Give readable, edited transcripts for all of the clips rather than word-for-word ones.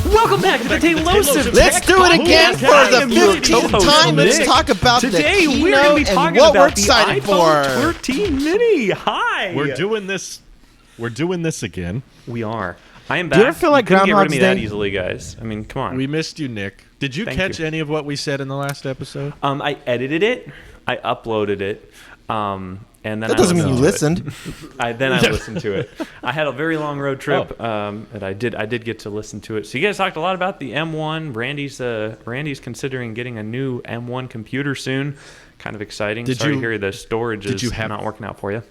Welcome back to the Taylosive. Let's do it again for the 15th time. Let's talk about Today the we're going to be keynote talking and what about we're the excited iPhone for. 13 Mini. Hi. We're doing this again. We are. I am back. Do you ever feel like you couldn't get rid of Groundhog's me that Day? easily, guys. I mean, come on. We missed you, Nick. Did you Thank catch you. any of what we said in the last episode? I edited it. I uploaded it. And then That doesn't mean you listened. I listened to it. I had a very long road trip, and I did get to listen to it. So you guys talked a lot about the M1. Randy's considering getting a new M1 computer soon. Kind of exciting. Sorry to hear the storage is not working out for you.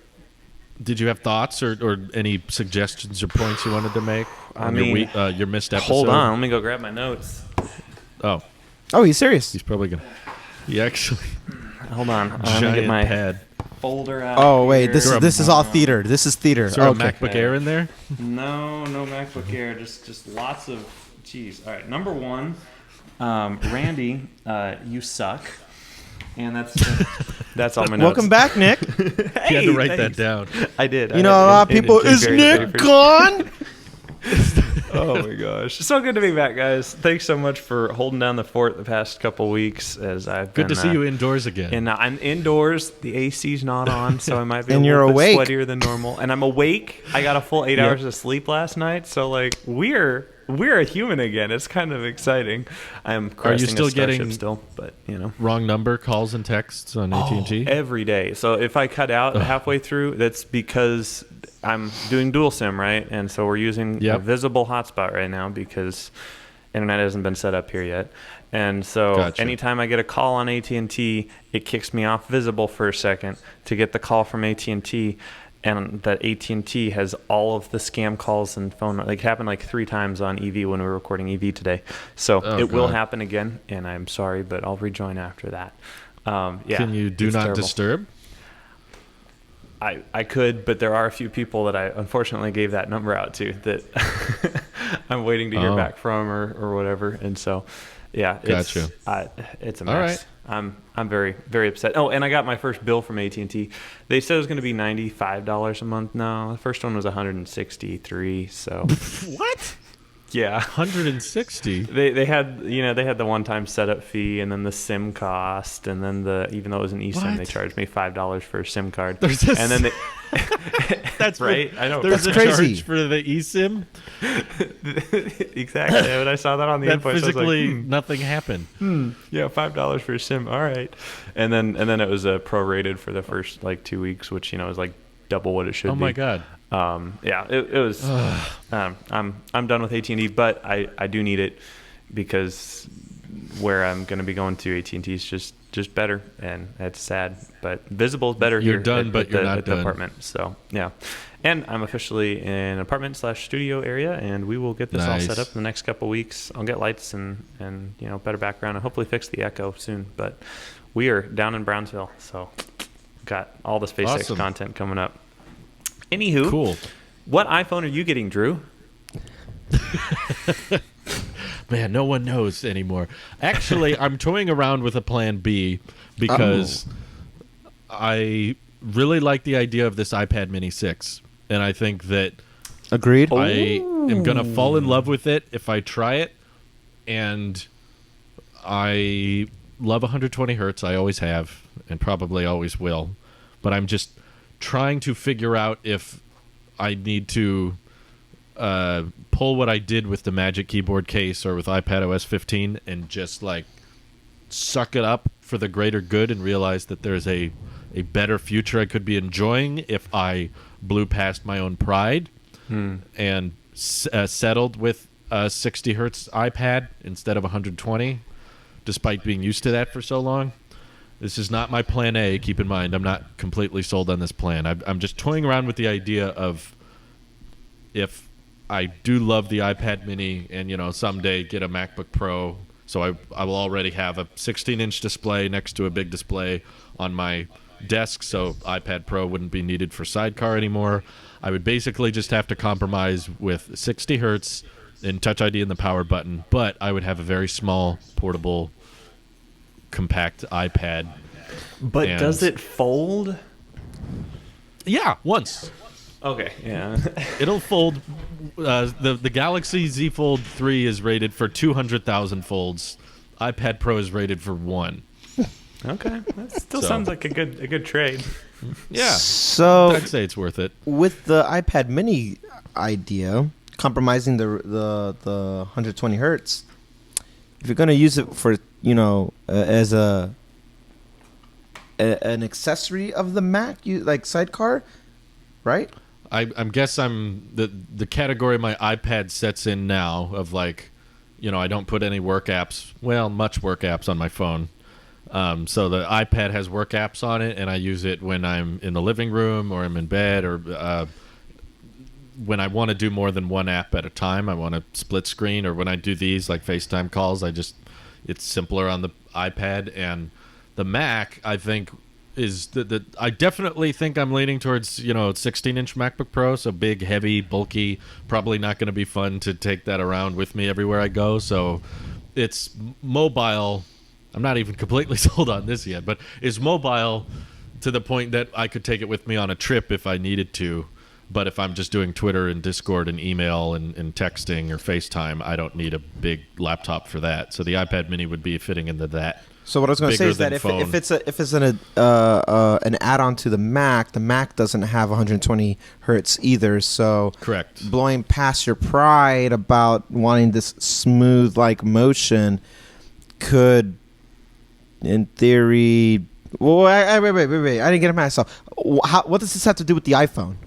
Did you have thoughts or any suggestions or points you wanted to make on your missed episode? Hold on, let me go grab my notes. Oh, He's serious. he's probably gonna. He actually Hold on, I'm gonna giant get my pad. folder out. Oh wait, here. this is all theater. This is theater. Is there a Okay. MacBook Air in there? No MacBook Air. Just lots of. Jeez. All right, number one, Randy, you suck. And that's all my notes. Welcome back, Nick. You had to write that down. I did. You know, a lot of people. Is Nick gone? Oh my gosh, so good to be back, guys. Thanks so much for holding down the fort the past couple weeks. As I've Good been, to see you indoors again. And I'm indoors. The AC's not on, so I might be And a you're little bit awake. sweatier than normal. And I'm awake. I got a full 8 hours of sleep last night, so like we're a human again. It's kind of exciting. I'm cresting still a starship getting still, but you know. Wrong number calls and texts on AT&T? Every day. So if I cut out halfway through, that's because I'm doing dual SIM, right? And so we're using a visible hotspot right now because internet hasn't been set up here yet. And so anytime I get a call on AT&T, it kicks me off visible for a second to get the call from AT&T. And that AT&T has all of the scam calls and phone, like happened like 3 times on EV when we were recording EV today. So it will happen again, and I'm sorry, but I'll rejoin after that. Can you do not disturb? I could, but there are a few people that I unfortunately gave that number out to that I'm waiting to hear back from or whatever. And so, yeah, it's a mess. All right. I'm very, very upset. Oh, and I got my first bill from AT&T. They said it was going to be $95 a month. No, the first one was $163. So What? yeah, 160. They had the one-time setup fee, and then the SIM cost, and then even though it was an eSIM, they charged me $5 for a SIM card. And then that's right. I know There's That's a crazy. charge for the eSIM. Exactly. When I saw that on the That invoice, physically I was like, nothing happened. yeah, $5 for a SIM. All right. And then it was prorated for the first like 2 weeks, which is like double what it should be. Oh my god. Yeah, it was. I'm done with AT&T, but I do need it because where I'm going to be going to AT&T is just better, and it's sad. But Visible is better. You're here done, but you're not at the done. apartment. So yeah, and I'm officially in an apartment/studio area, and we will get this all set up in the next couple weeks. I'll get lights and better background, and hopefully fix the echo soon. But we are down in Brownsville, so got all the SpaceX content coming up. Anywho, cool. What iPhone are you getting, Drew? Man, no one knows anymore. Actually, I'm toying around with a plan B because I really like the idea of this iPad Mini 6. And I think that Agreed. I am going to fall in love with it if I try it. And I love 120 hertz. I always have and probably always will. But I'm just trying to figure out if I need to pull what I did with the Magic Keyboard case or with iPadOS 15 and just like suck it up for the greater good and realize that there's a better future I could be enjoying if I blew past my own pride and settled with a 60 hertz iPad instead of 120, despite being used to that for so long. This is not my plan A. Keep in mind, I'm not completely sold on this plan. I'm just toying around with the idea of if I do love the iPad Mini and, someday get a MacBook Pro, so I will already have a 16-inch display next to a big display on my desk, so iPad Pro wouldn't be needed for Sidecar anymore. I would basically just have to compromise with 60 hertz and Touch ID and the power button, but I would have a very small, portable, compact iPad. But does it fold? Yeah, once. Okay, yeah. It'll fold. The Galaxy Z Fold 3 is rated for 200,000 folds. iPad Pro is rated for 1. Okay, that still sounds like a good trade. Yeah. So I'd say it's worth it. with the iPad Mini idea, compromising the 120 hertz, if you're gonna use it for as an accessory of the Mac, you like sidecar, right? I'm the category my iPad sets in now of like, I don't put any work apps. Well, much work apps on my phone. So the iPad has work apps on it, and I use it when I'm in the living room or I'm in bed or when I want to do more than one app at a time. I want to split screen, or when I do these like FaceTime calls, it's simpler on the iPad. And the Mac, I think, is I definitely think I'm leaning towards 16-inch MacBook Pro, so big, heavy, bulky, probably not going to be fun to take that around with me everywhere I go. So it's mobile. I'm not even completely sold on this yet, but it's mobile to the point that I could take it with me on a trip if I needed to. But if I'm just doing Twitter and Discord and email and texting or FaceTime, I don't need a big laptop for that. So the iPad Mini would be fitting into that. So what I was going to say is that if it's an add-on to the Mac doesn't have 120 hertz either. So correct. Blowing past your pride about wanting this smooth like motion could, in theory, wait! I didn't get it myself. What does this have to do with the iPhone?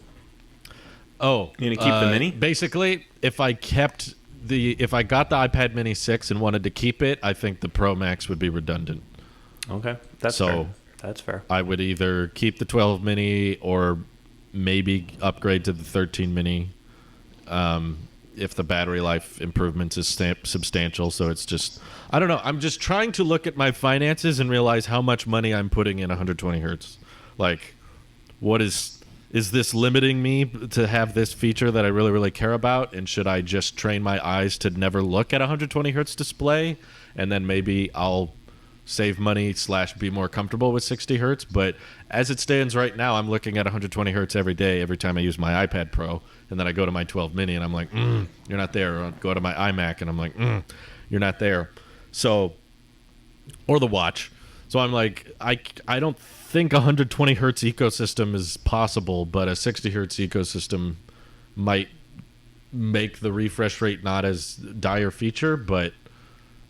Oh, you gonna keep the Mini? Basically, if I got the iPad Mini 6 and wanted to keep it, I think the Pro Max would be redundant. Okay, that's fair. I would either keep the 12 Mini or maybe upgrade to the 13 Mini if the battery life improvements is substantial. So it's just, I don't know. I'm just trying to look at my finances and realize how much money I'm putting in 120 hertz. Like, what is this limiting me to have this feature that I really, really care about? And should I just train my eyes to never look at a 120 hertz display? And then maybe I'll save money / be more comfortable with 60 hertz. But as it stands right now, I'm looking at 120 hertz every day, every time I use my iPad Pro. And then I go to my 12 Mini and I'm like, you're not there. Or I'll go to my iMac and I'm like, you're not there. So, or the watch. So I'm like, I don't think 120 hertz ecosystem is possible, but a 60 hertz ecosystem might make the refresh rate not as dire feature, but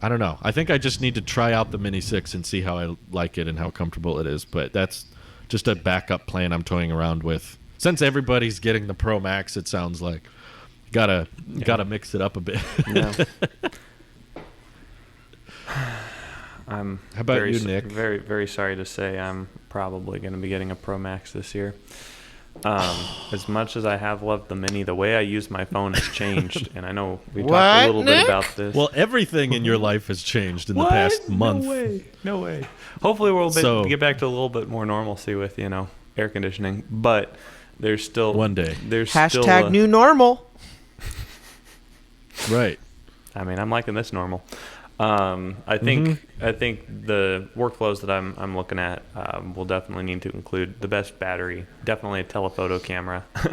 I don't know. I think I just need to try out the Mini 6 and see how I like it and how comfortable it is, but that's just a backup plan I'm toying around with. Since everybody's getting the Pro Max, it sounds like gotta mix it up a bit. Yeah. How about you, Nick? Very, very sorry to say I'm probably going to be getting a Pro Max this year. As much as I have loved the Mini, the way I use my phone has changed, and I know we talked a little bit about this. Well, everything in your life has changed in the past month. No way. Hopefully we'll get back to a little bit more normalcy with, air conditioning, but there's still... One day. There's # new normal. Right. I mean, I'm liking this normal. I think the workflows that I'm looking at will definitely need to include the best battery, definitely a telephoto camera. You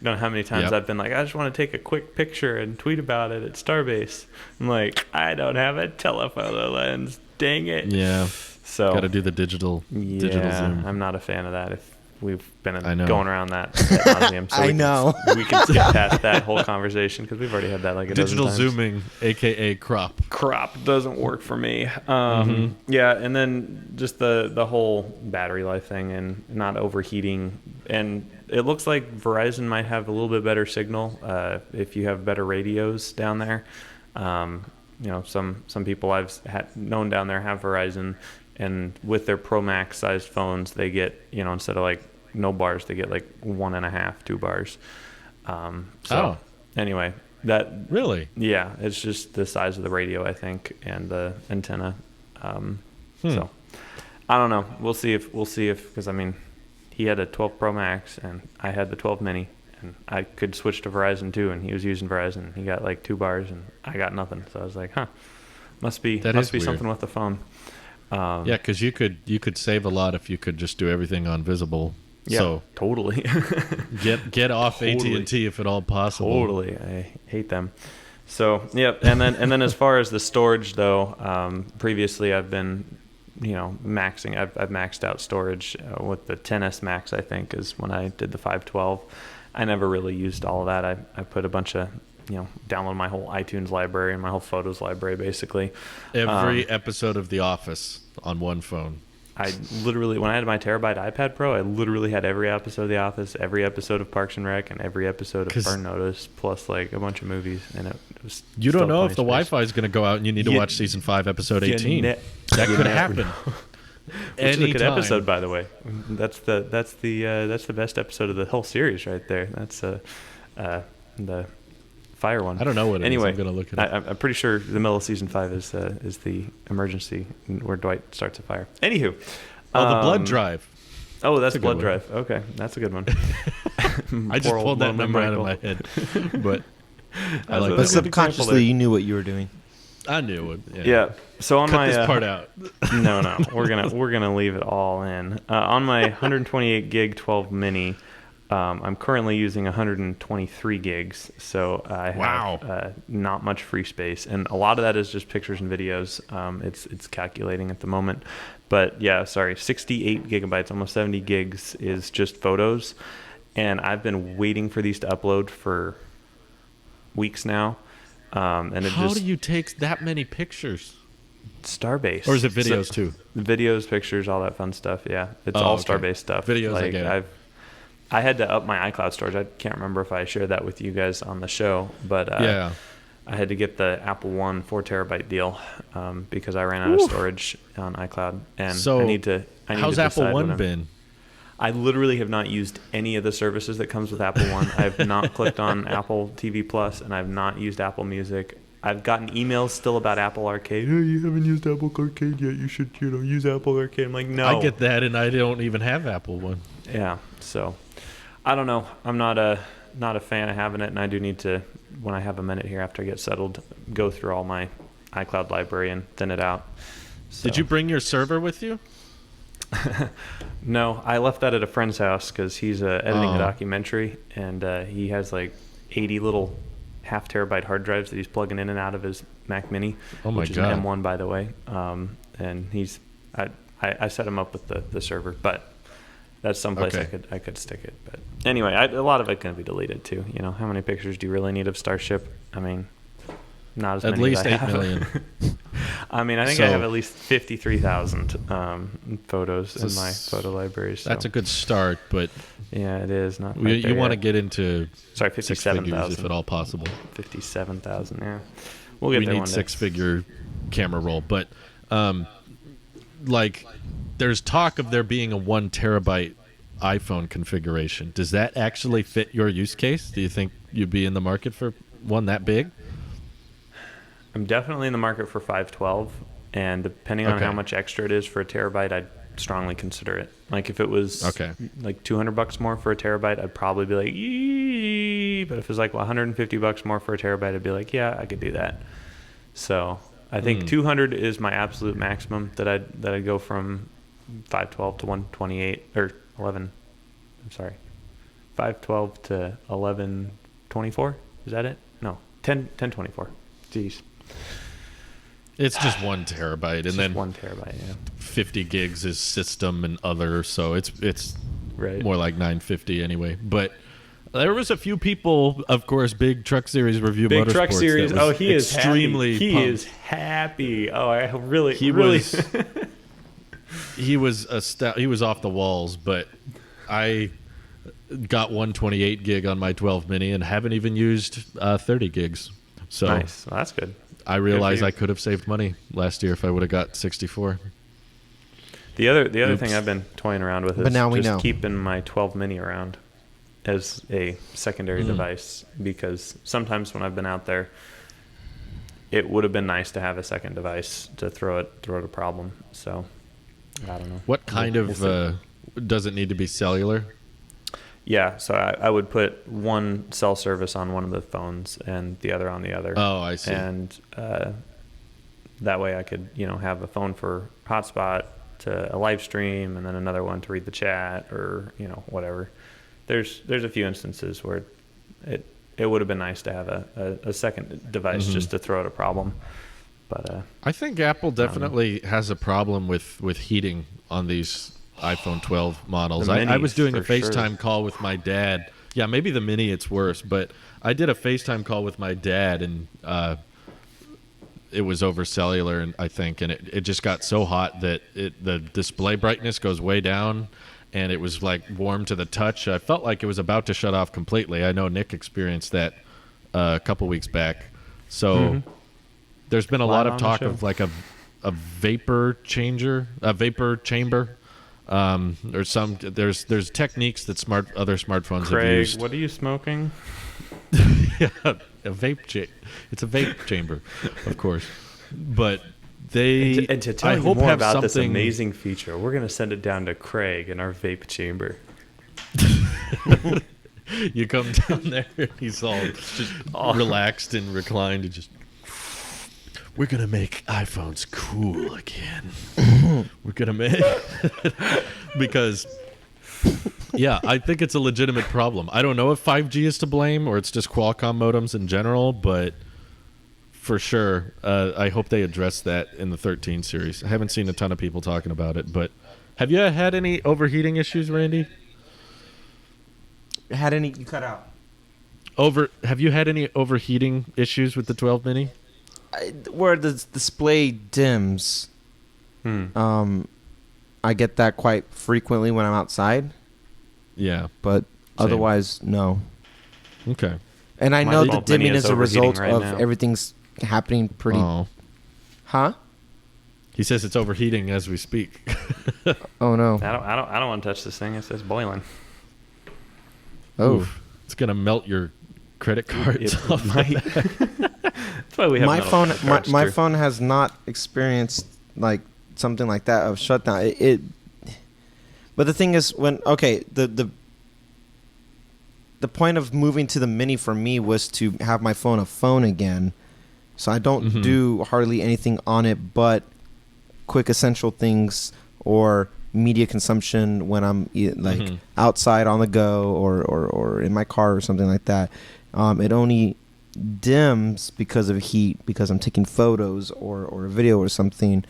know how many times I've been like, I just want to take a quick picture and tweet about it at Starbase. I'm like, I don't have a telephoto lens. Dang it. Yeah. So got to do the digital zoom. I'm not a fan of that. If we've been going around that ad nauseum, so we can skip past that whole conversation because we've already had that like a digital dozen times. Zooming, aka crop doesn't work for me. Yeah, and then just the whole battery life thing and not overheating. And it looks like Verizon might have a little bit better signal if you have better radios down there. Some people I've known down there have Verizon. And with their Pro Max sized phones, they get, instead of like no bars, they get like 1.5, 2 bars. Anyway, that really, yeah, it's just the size of the radio, I think, and the antenna. So I don't know. We'll see if because I mean, he had a 12 Pro Max and I had the 12 Mini, and I could switch to Verizon too, and he was using Verizon. He got like 2 bars and I got nothing. So I was like, must be something with the phone. Yeah, because you could save a lot if you could just do everything on visible Yeah, So totally. get off Totally. AT&T if at all possible. Totally, I hate them. So yep, and then as far as the storage though, previously I've been, maxing. I've maxed out storage with the 10s Max. I think is when I did the 512. I never really used all of that. I put a bunch of download my whole iTunes library and my whole photos library basically. Every episode of The Office on one phone. I literally, when I had my terabyte iPad Pro, I literally had every episode of The Office, every episode of Parks and Rec, and every episode of Burn Notice, plus like a bunch of movies. And it was you don't know if the space. Wi-Fi is going to go out and you need to watch season 5, episode 18. That could happen. Which is a good episode, by the way. That's the best episode of the whole series right there. That's the fire one. I don't know what it anyway, is. I'm going to look it up. I'm pretty sure the middle of season 5 is the emergency where Dwight starts a fire. Anywho. The blood drive. Oh, that's blood drive. Okay, that's a good one. I just pulled that number out of my head. But I like But subconsciously, you knew what you were doing. I knew it. Yeah. So on Cut this part out. No, we're gonna leave it all in. On my 128 gig 12 mini, I'm currently using 123 gigs, so I have not much free space, and a lot of that is just pictures and videos. It's calculating at the moment, but 68 gigabytes, almost 70 gigs is just photos, and I've been waiting for these to upload for weeks now. And how do you take that many pictures? Starbase, or is it videos too? Videos, pictures, all that fun stuff. Yeah, it's all Starbase stuff. Videos, like, I get it. I had to up my iCloud storage. I can't remember if I shared that with you guys on the show, but I had to get the Apple One 4 terabyte deal because I ran out of storage on iCloud, and so I need to. How's Apple One been? I literally have not used any of the services that comes with Apple One. I've not clicked on Apple TV Plus, and I've not used Apple Music. I've gotten emails still about Apple Arcade. Hey, you haven't used Apple Arcade yet. You should, use Apple Arcade. I'm like, no. I get that, and I don't even have Apple One. Yeah, so I don't know. I'm not a fan of having it, and I do need to, when I have a minute here after I get settled, go through all my iCloud library and thin it out. So. Did you bring your server with you? No, I left that at a friend's house because he's editing a documentary, and he has like 80 little half terabyte hard drives that he's plugging in and out of his Mac Mini, which is an M1, by the way. And I set him up with the server, but that's someplace I could stick it. But anyway, a lot of it can be deleted too. How many pictures do you really need of Starship? I mean, not as many. At least as I 8 have. million. I mean, I think I have at least 53,000 photos in my photo library. So. That's a good start, but yeah, it is not. You want to get into 57,000 if at all possible. 57,000. Yeah, we'll get there. We one need day. 6-figure camera roll, but there's talk of there being a 1 terabyte iPhone configuration. Does that actually fit your use case? Do you think you'd be in the market for one that big? I'm definitely in the market for 512, and depending on how much extra it is for a terabyte, I'd strongly consider it. Like if it was like $200 more for a terabyte, I'd probably be like, yee. But if it was like $150 more for a terabyte, I'd be like, yeah, I could do that. So I think 200 is my absolute maximum that I'd go from 512 to 128 or 11. I'm sorry, 512 to 1124. Is that it? No, 1024. Jeez. It's just 1 terabyte, and then 1 terabyte. Yeah. 50 gigs is system and other, so it's right. More like 950 anyway. But there was a few people, of course, Big Truck Series Review Big Motorsports. Truck Series. Oh, he is extremely happy. He pumped. is happy. Oh, I really. He was he was off the walls, but I got 128 gig on my 12 mini and haven't even used 30 gigs. So nice. Well, that's good. I realized I could have saved money last year if I would have got 64. The other thing I've been toying around with is now just keeping my 12 mini around as a secondary device, because sometimes when I've been out there, it would have been nice to have a second device to throw at a problem. So I don't know. What kind of does it need to be cellular? Yeah, so I would put one cell service on one of the phones and the other on the other. Oh, I see. And that way I could, have a phone for hotspot, to a live stream, and then another one to read the chat or whatever. There's a few instances where it would have been nice to have a second device just to throw out a problem. But I think Apple definitely has a problem with heating on these iPhone 12 models. I was doing a FaceTime call with my dad. Yeah, maybe the Mini it's worse, but I did a FaceTime call with my dad, and it was over cellular, and I think, and it just got so hot that the display brightness goes way down, and it was like warm to the touch. I felt like it was about to shut off completely. I know Nick experienced that a couple weeks back. So there's been a lot of talk of like a vapor chamber. Or there's techniques that other smartphones have used. What are you smoking? Yeah, a vape it's a vape chamber, of course. But they and to tell you more about this amazing feature, we're gonna send it down to Craig in our vape chamber. You come down there and he's all just relaxed and reclined and just, we're gonna make iPhones cool again. We're gonna make because yeah, I think it's a legitimate problem. I don't know if 5G is to blame or it's just Qualcomm modems in general, but for sure, I hope they address that in the 13 series. I haven't seen a ton of people talking about it, but have you had any overheating issues, Randy? You cut out. Have you had any overheating issues with the 12 mini? Where the display dims, I get that quite frequently when I'm outside. Yeah, but otherwise, no. Okay. And I know the dimming is a result of everything's happening pretty. Oh. Huh? He says it's overheating as we speak. Oh no! I don't want to touch this thing. It says boiling. Oh, oof. It's gonna melt your credit cards. That's why we have my phone has not experienced like something like that of shutdown. But the thing is, the point of moving to the Mini for me was to have my phone a phone again, so I don't do hardly anything on it but quick essential things or media consumption when I'm outside on the go or in my car or something like that. It only dims because of heat, because I'm taking photos or a video or something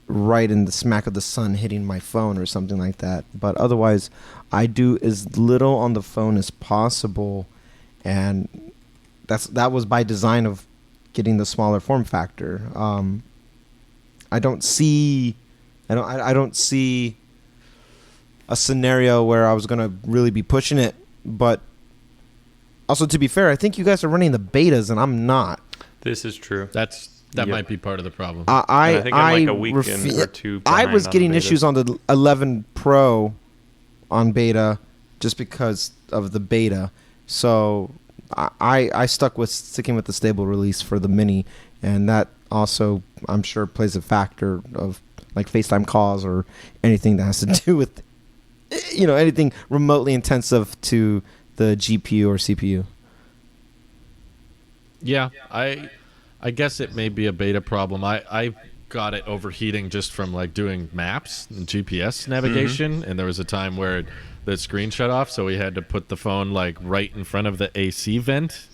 right in the smack of the sun hitting my phone or something like that. But otherwise, I do as little on the phone as possible, and that was by design of getting the smaller form factor. I don't see a scenario where I was gonna really be pushing it, but also, to be fair, I think you guys are running the betas and I'm not. This is true. That might be part of the problem. I think I'm like a week or two I was getting issues on the 11 Pro on beta just because of the beta. So I stuck with sticking with the stable release for the Mini, and that also, I'm sure, plays a factor of like FaceTime calls or anything that has to do with, anything remotely intensive to the GPU or CPU. Yeah, I guess it may be a beta problem. I got it overheating just from like doing maps and GPS navigation, and there was a time where the screen shut off, so we had to put the phone like right in front of the AC vent.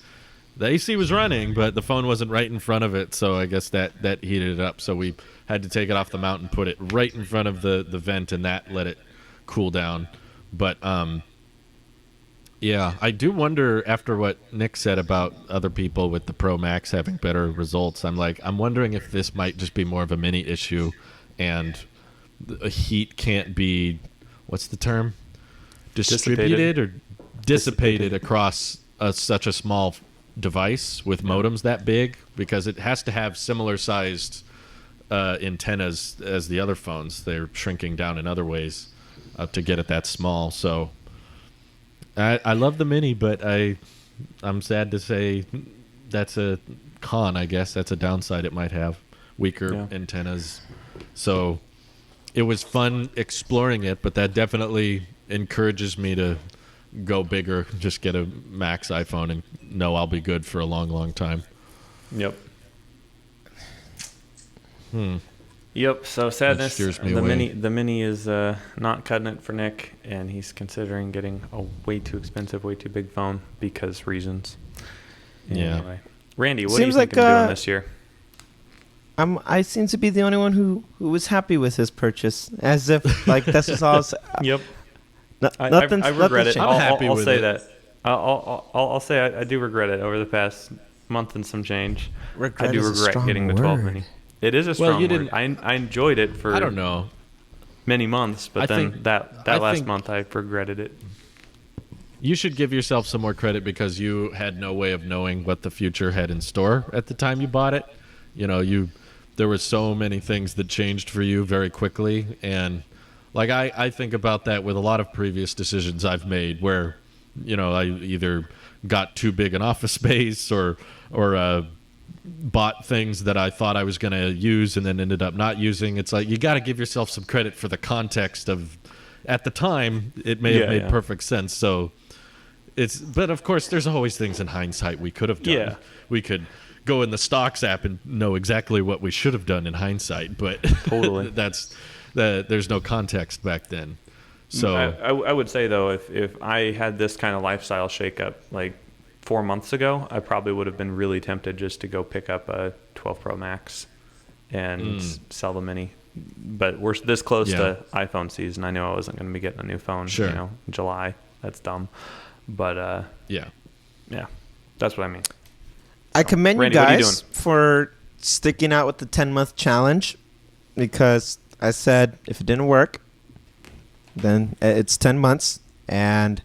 The AC was running, but the phone wasn't right in front of it, so I guess that heated it up. So we had to take it off the mount and put it right in front of the vent, and that let it cool down. But yeah, I do wonder, after what Nick said about other people with the Pro Max having better results, I'm wondering if this might just be more of a Mini issue, and the heat can't be, what's the term? Distributed or dissipated across such a small device with modems that big, because it has to have similar sized antennas as the other phones. They're shrinking down in other ways to get it that small. So I love the Mini, but I'm sad to say that's a con, I guess. That's a downside it might have. Weaker antennas. So it was fun exploring it, but that definitely encourages me to go bigger, just get a max iPhone and know I'll be good for a long, long time. Yep. Yep. So sadness. steers me away. The mini is not cutting it for Nick, and he's considering getting a way too expensive, way too big phone because reasons. Yeah. Anyway. Randy, what Seems do you think like, I'm doing this year? I seem to be the only one who was happy with his purchase, as if like this is all. Yep. Nothing. I regret it. I'm happy I'll with say it. that. I'll say I do regret it over the past month and some change. Regret I do is a regret strong getting the 12 word. mini. It is a strong you word. didn't- I enjoyed it for I don't know. many months, but I then think- that I last think- month I regretted it. You should give yourself some more credit because you had no way of knowing what the future had in store at the time you bought it. You know, there were so many things that changed for you very quickly, and like I think about that with a lot of previous decisions I've made where, you know, I either got too big an office space or bought things that I thought I was going to use and then ended up not using. It's like you got to give yourself some credit for the context of at the time it may have made perfect sense. So but of course there's always things in hindsight we could have done. Yeah. We could go in the stocks app and know exactly what we should have done in hindsight, but Totally. there's no context back then. So I would say though, if I had this kind of lifestyle shakeup like 4 months ago, I probably would have been really tempted just to go pick up a 12 Pro Max and sell the mini. But we're this close to iPhone season. I knew I wasn't going to be getting a new phone. Sure. You know, in July. That's dumb. But yeah. That's what I mean. I commend Randy, you what are you guys doing? for sticking out with the 10-month challenge, because I said if it didn't work, then it's 10 months, and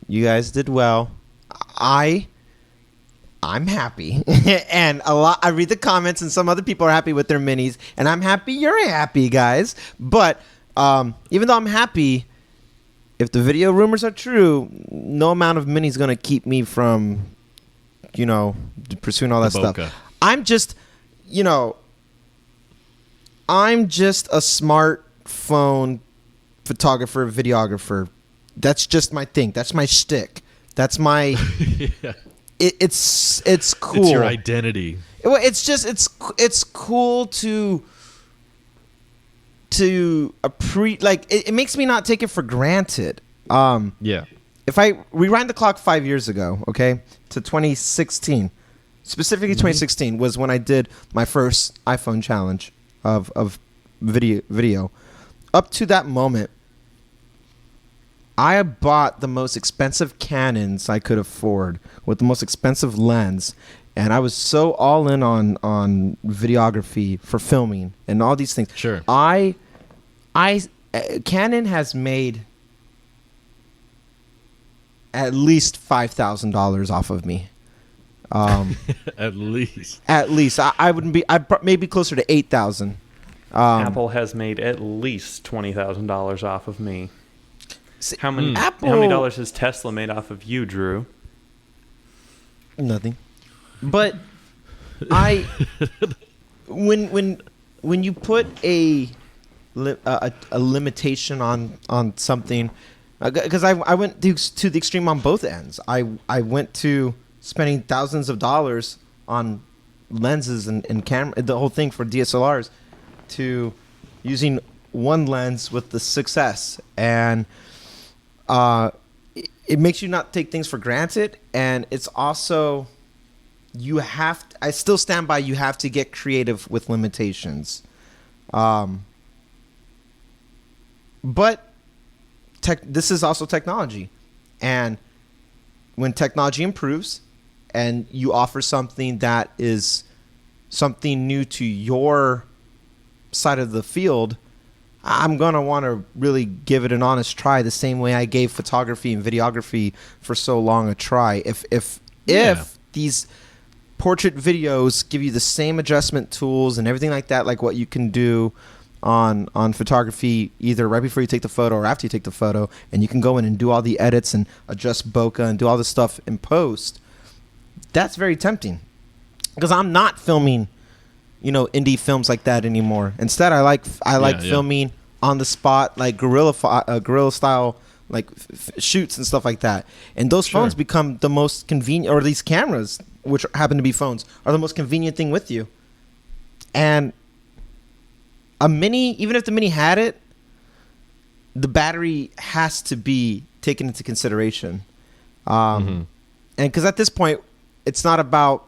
you guys did well. I'm happy, and I read the comments, and some other people are happy with their minis, and I'm happy you're happy, guys. But even though I'm happy, if the video rumors are true, no amount of minis going to keep me from, you know, pursuing all that stuff. I'm just a smartphone photographer, videographer. That's just my thing. That's my shtick. That's my. Yeah. It's cool. It's your identity. Well, it's cool to it makes me not take it for granted. Yeah. If I rewind the clock 5 years ago, okay, to 2016, specifically 2016 was when I did my first iPhone challenge of video. Up to that moment, I bought the most expensive Canons I could afford with the most expensive lens, and I was so all in on videography for filming and all these things. Sure. Canon has made at least $5,000 off of me. At least. I wouldn't be. Maybe closer to 8,000. Apple has made at least $20,000 off of me. How many dollars has Tesla made off of you, Drew? Nothing. But when you put a limitation on something, because I went to the extreme on both ends. I went to spending thousands of dollars on lenses and camera, the whole thing for DSLRs, to using one lens with the success, and it makes you not take things for granted, and it's also I still stand by, you have to get creative with limitations. But this is also technology, and when technology improves and you offer something that is something new to your side of the field, I'm going to want to really give it an honest try, the same way I gave photography and videography for so long a try. If these portrait videos give you the same adjustment tools and everything like that, like what you can do on photography, either right before you take the photo or after you take the photo, and you can go in and do all the edits and adjust bokeh and do all this stuff in post, that's very tempting, because I'm not filming indie films like that anymore. Instead, I like filming on the spot, like guerrilla style, like shoots and stuff like that. And those phones become the most convenient, or these cameras, which happen to be phones, are the most convenient thing with you. And a mini, even if the mini had it, the battery has to be taken into consideration. And because at this point, it's not about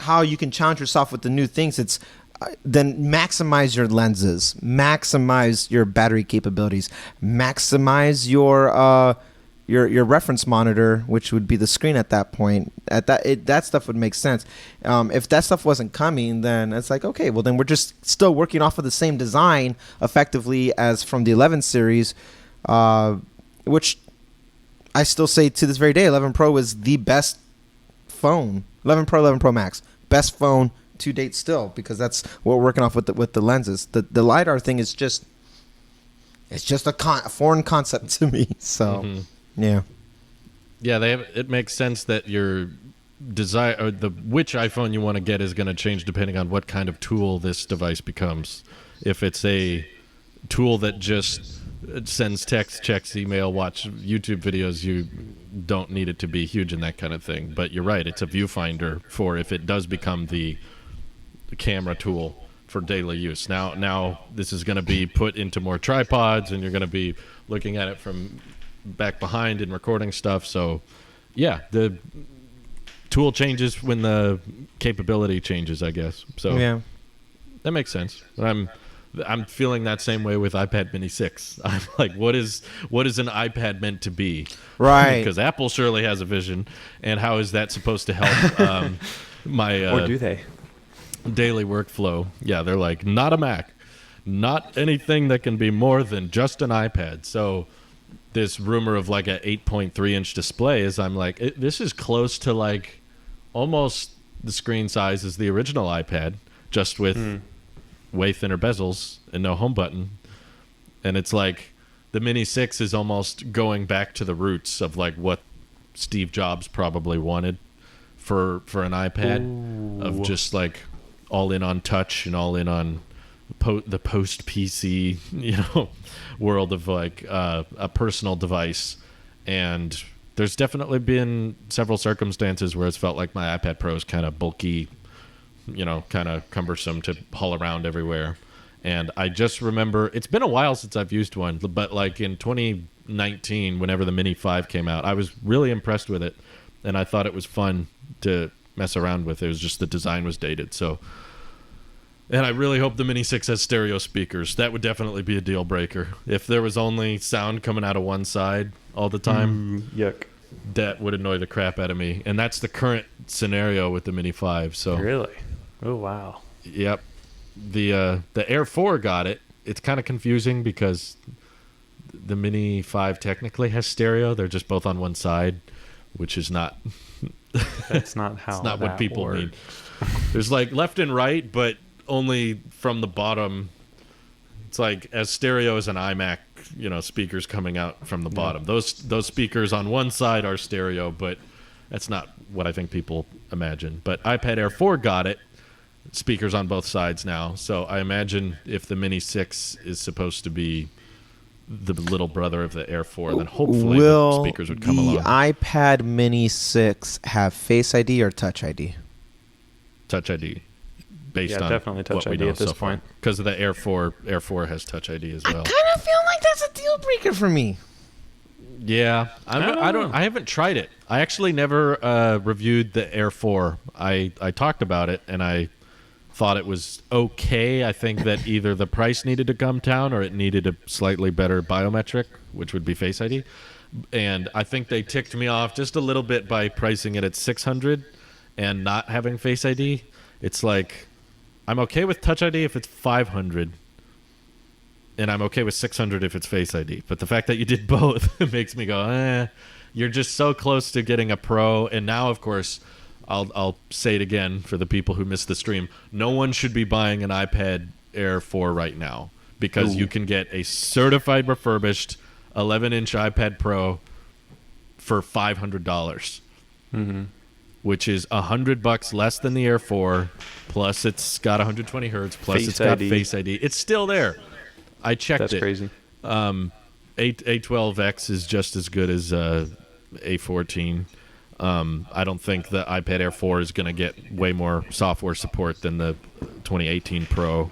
how you can challenge yourself with the new things. It's then maximize your lenses, maximize your battery capabilities, maximize your reference monitor, which would be the screen at that point. That stuff would make sense. If that stuff wasn't coming, then it's like, okay, well then we're just still working off of the same design effectively as from the 11 series, which I still say to this very day, 11 Pro is the best phone. 11 Pro, 11 Pro Max, best phone to date still, because that's what we're working off with the lenses. The LiDAR thing is just a foreign concept to me. So yeah, it makes sense that your desire or which iPhone you want to get is going to change depending on what kind of tool this device becomes. If it's a tool that just sends text, checks email, watch YouTube videos, you don't need it to be huge in that kind of thing. But you're right, it's a viewfinder for if it does become the camera tool for daily use. Now this is going to be put into more tripods, and you're going to be looking at it from back behind and recording stuff. So yeah, the tool changes when the capability changes, I guess. So yeah, that makes sense. I'm feeling that same way with iPad Mini 6. I'm like, what is an iPad meant to be? Right. Because Apple surely has a vision, and how is that supposed to help my or do they? Daily workflow? Yeah, they're like, not a Mac, not anything that can be more than just an iPad. So this rumor of like a 8.3 inch display is, I'm like, this is close to like almost the screen size as the original iPad, just with way thinner bezels and no home button. And it's like the Mini 6 is almost going back to the roots of like what Steve Jobs probably wanted for an iPad. Of just like all in on touch and all in on the post PC world of like a personal device. And there's definitely been several circumstances where it's felt like my iPad Pro is kind of bulky, kind of cumbersome to haul around everywhere. And I just remember, it's been a while since I've used one, but like in 2019, whenever the Mini 5 came out, I was really impressed with it, and I thought it was fun to mess around with. It was just the design was dated. So, and I really hope the Mini 6 has stereo speakers. That would definitely be a deal breaker. If there was only sound coming out of one side all the time, yuck, that would annoy the crap out of me. And that's the current scenario with the Mini 5. So really? Oh, wow. Yep. The Air 4 got it. It's kind of confusing because the Mini 5 technically has stereo. They're just both on one side, which is not... That's not how it's not what people works. need. There's like left and right, but only from the bottom. It's like as stereo as an iMac, speakers coming out from the bottom. Those speakers on one side are stereo, but that's not what I think people imagine. But iPad Air 4 got it. Speakers on both sides now. So I imagine if the Mini 6 is supposed to be the little brother of the Air 4, then hopefully the speakers would come along. Will the iPad Mini 6 have Face ID or Touch ID? Touch ID. Based on definitely Touch what we ID know at this so far. point. Because of the Air 4 has Touch ID as well. I kind of feel like that's a deal breaker for me. Yeah, I haven't tried it. I actually never reviewed the Air 4. I talked about it, and I thought it was okay. I think that either the price needed to come down or it needed a slightly better biometric, which would be Face ID. And I think they ticked me off just a little bit by pricing it at $600 and not having Face ID. It's like, I'm okay with Touch ID if it's $500, and I'm okay with $600 if it's Face ID. But the fact that you did both makes me go, you're just so close to getting a Pro. And now, of course, I'll say it again for the people who missed the stream. No one should be buying an iPad Air 4 right now, because you can get a certified refurbished 11-inch iPad Pro for $500, which is $100 less than the Air 4. Plus, it's got 120 hertz. Plus, it's got Face ID. It's still there. I checked it. That's crazy. A12X is just as good as A14. I don't think the iPad Air 4 is going to get way more software support than the 2018 Pro.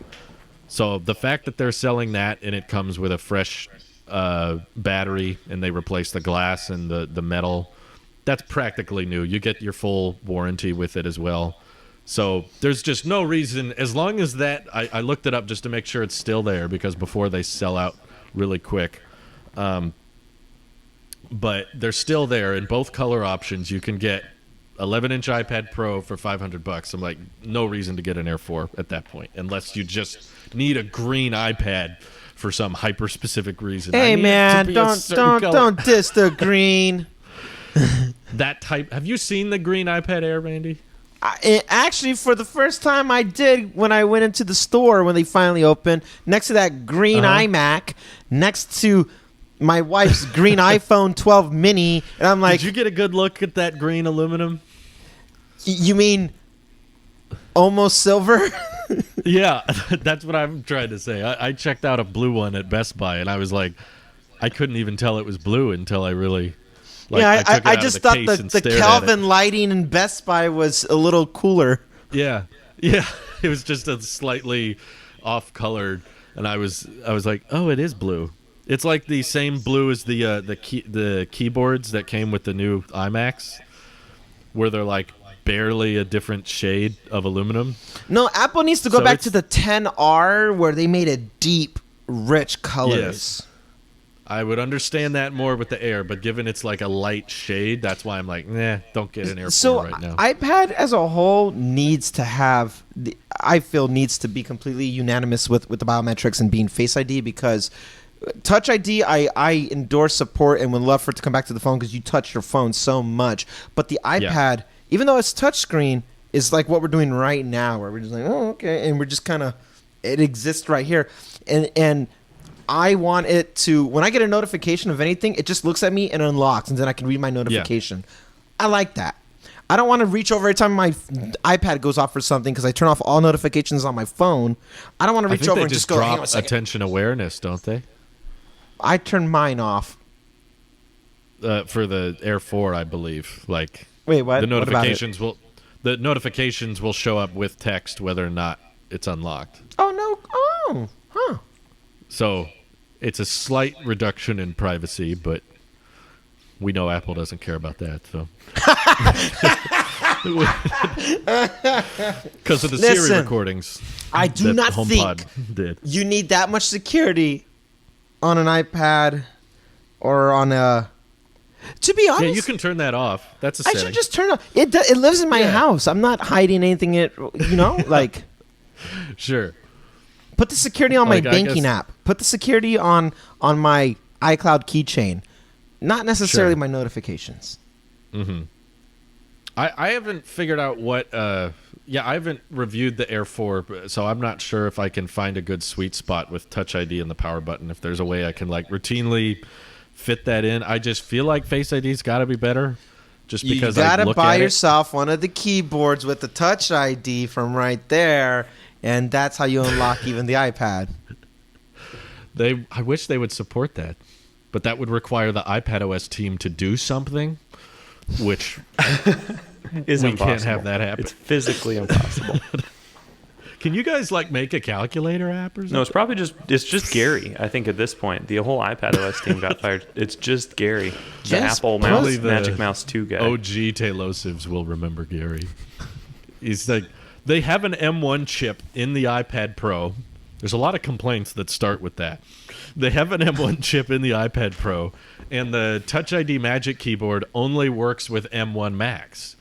So the fact that they're selling that and it comes with a fresh battery and they replace the glass and the metal, that's practically new. You get your full warranty with it as well. So there's just no reason, as long as that, I looked it up just to make sure it's still there because before they sell out really quick. But they're still there in both color options. You can get 11-inch iPad Pro for $500. I'm like, no reason to get an Air 4 at that point, unless you just need a green iPad for some hyper-specific reason. Hey, man, don't diss the green. That type. Have you seen the green iPad Air, Randy? Actually, for the first time, I did when I went into the store when they finally opened. Next to that green iMac, next to my wife's green iPhone 12 mini, and I'm like, did you get a good look at that green aluminum? You mean almost silver? Yeah, that's what I'm trying to say. I checked out a blue one at Best Buy, and I was like, I couldn't even tell it was blue until I really. I just thought the Kelvin lighting in Best Buy was a little cooler. Yeah, it was just a slightly off-colored, and I was like, oh, it is blue. It's like the same blue as the keyboards that came with the new iMacs, where they're like barely a different shade of aluminum. No, Apple needs to go back to the 10R where they made it deep, rich colors. Yes. I would understand that more with the Air, but given it's like a light shade, that's why I'm like, don't get an Air 4 right now. iPad as a whole needs to have, I feel needs to be completely unanimous with the biometrics and being Face ID, because Touch ID, I endorse support and would love for it to come back to the phone because you touch your phone so much. But the iPad, even though it's touchscreen, is like what we're doing right now, where we're just like, oh, okay, and we're just kind of, it exists right here. And I want it to, when I get a notification of anything, it just looks at me and unlocks, and then I can read my notification. Yeah. I like that. I don't want to reach over every time my iPad goes off for something because I turn off all notifications on my phone. I don't want to reach over and just go, hang on a second. Attention awareness, don't they? I turn mine off. For the Air 4, I believe. Like, wait, what? The notifications will show up with text whether or not it's unlocked. Oh no! Oh, huh. So it's a slight reduction in privacy, but we know Apple doesn't care about that. So because of the Siri recordings, I do not HomePod think you need that much security on an iPad or on a. To be honest, yeah, you can turn that off. That's a setting. I should just turn it off. It lives in my house. I'm not hiding anything. Like. Sure. Put the security on my banking app. Put the security on my iCloud keychain. Not necessarily my notifications. Mm-hmm. I haven't figured out what... I haven't reviewed the Air 4, so I'm not sure if I can find a good sweet spot with Touch ID and the power button. If there's a way I can like routinely fit that in. I just feel like Face ID's got to be better. Just because you gotta buy yourself one of the keyboards with the Touch ID from right there, and that's how you unlock even the iPad. I wish they would support that, but that would require the iPadOS team to do something, which is we impossible. Can't have that happen. It's physically impossible. Can you guys like make a calculator app or something? No, it's just Gary. I think at this point, the whole iPadOS team got fired. It's just Gary, the Apple mouse, Magic Mouse 2 guy. OG Taylosives will remember Gary. He's like, they have an M1 chip in the iPad Pro. There's a lot of complaints that start with that. They have an M1 chip in the iPad Pro, and the Touch ID Magic Keyboard only works with M1 Max.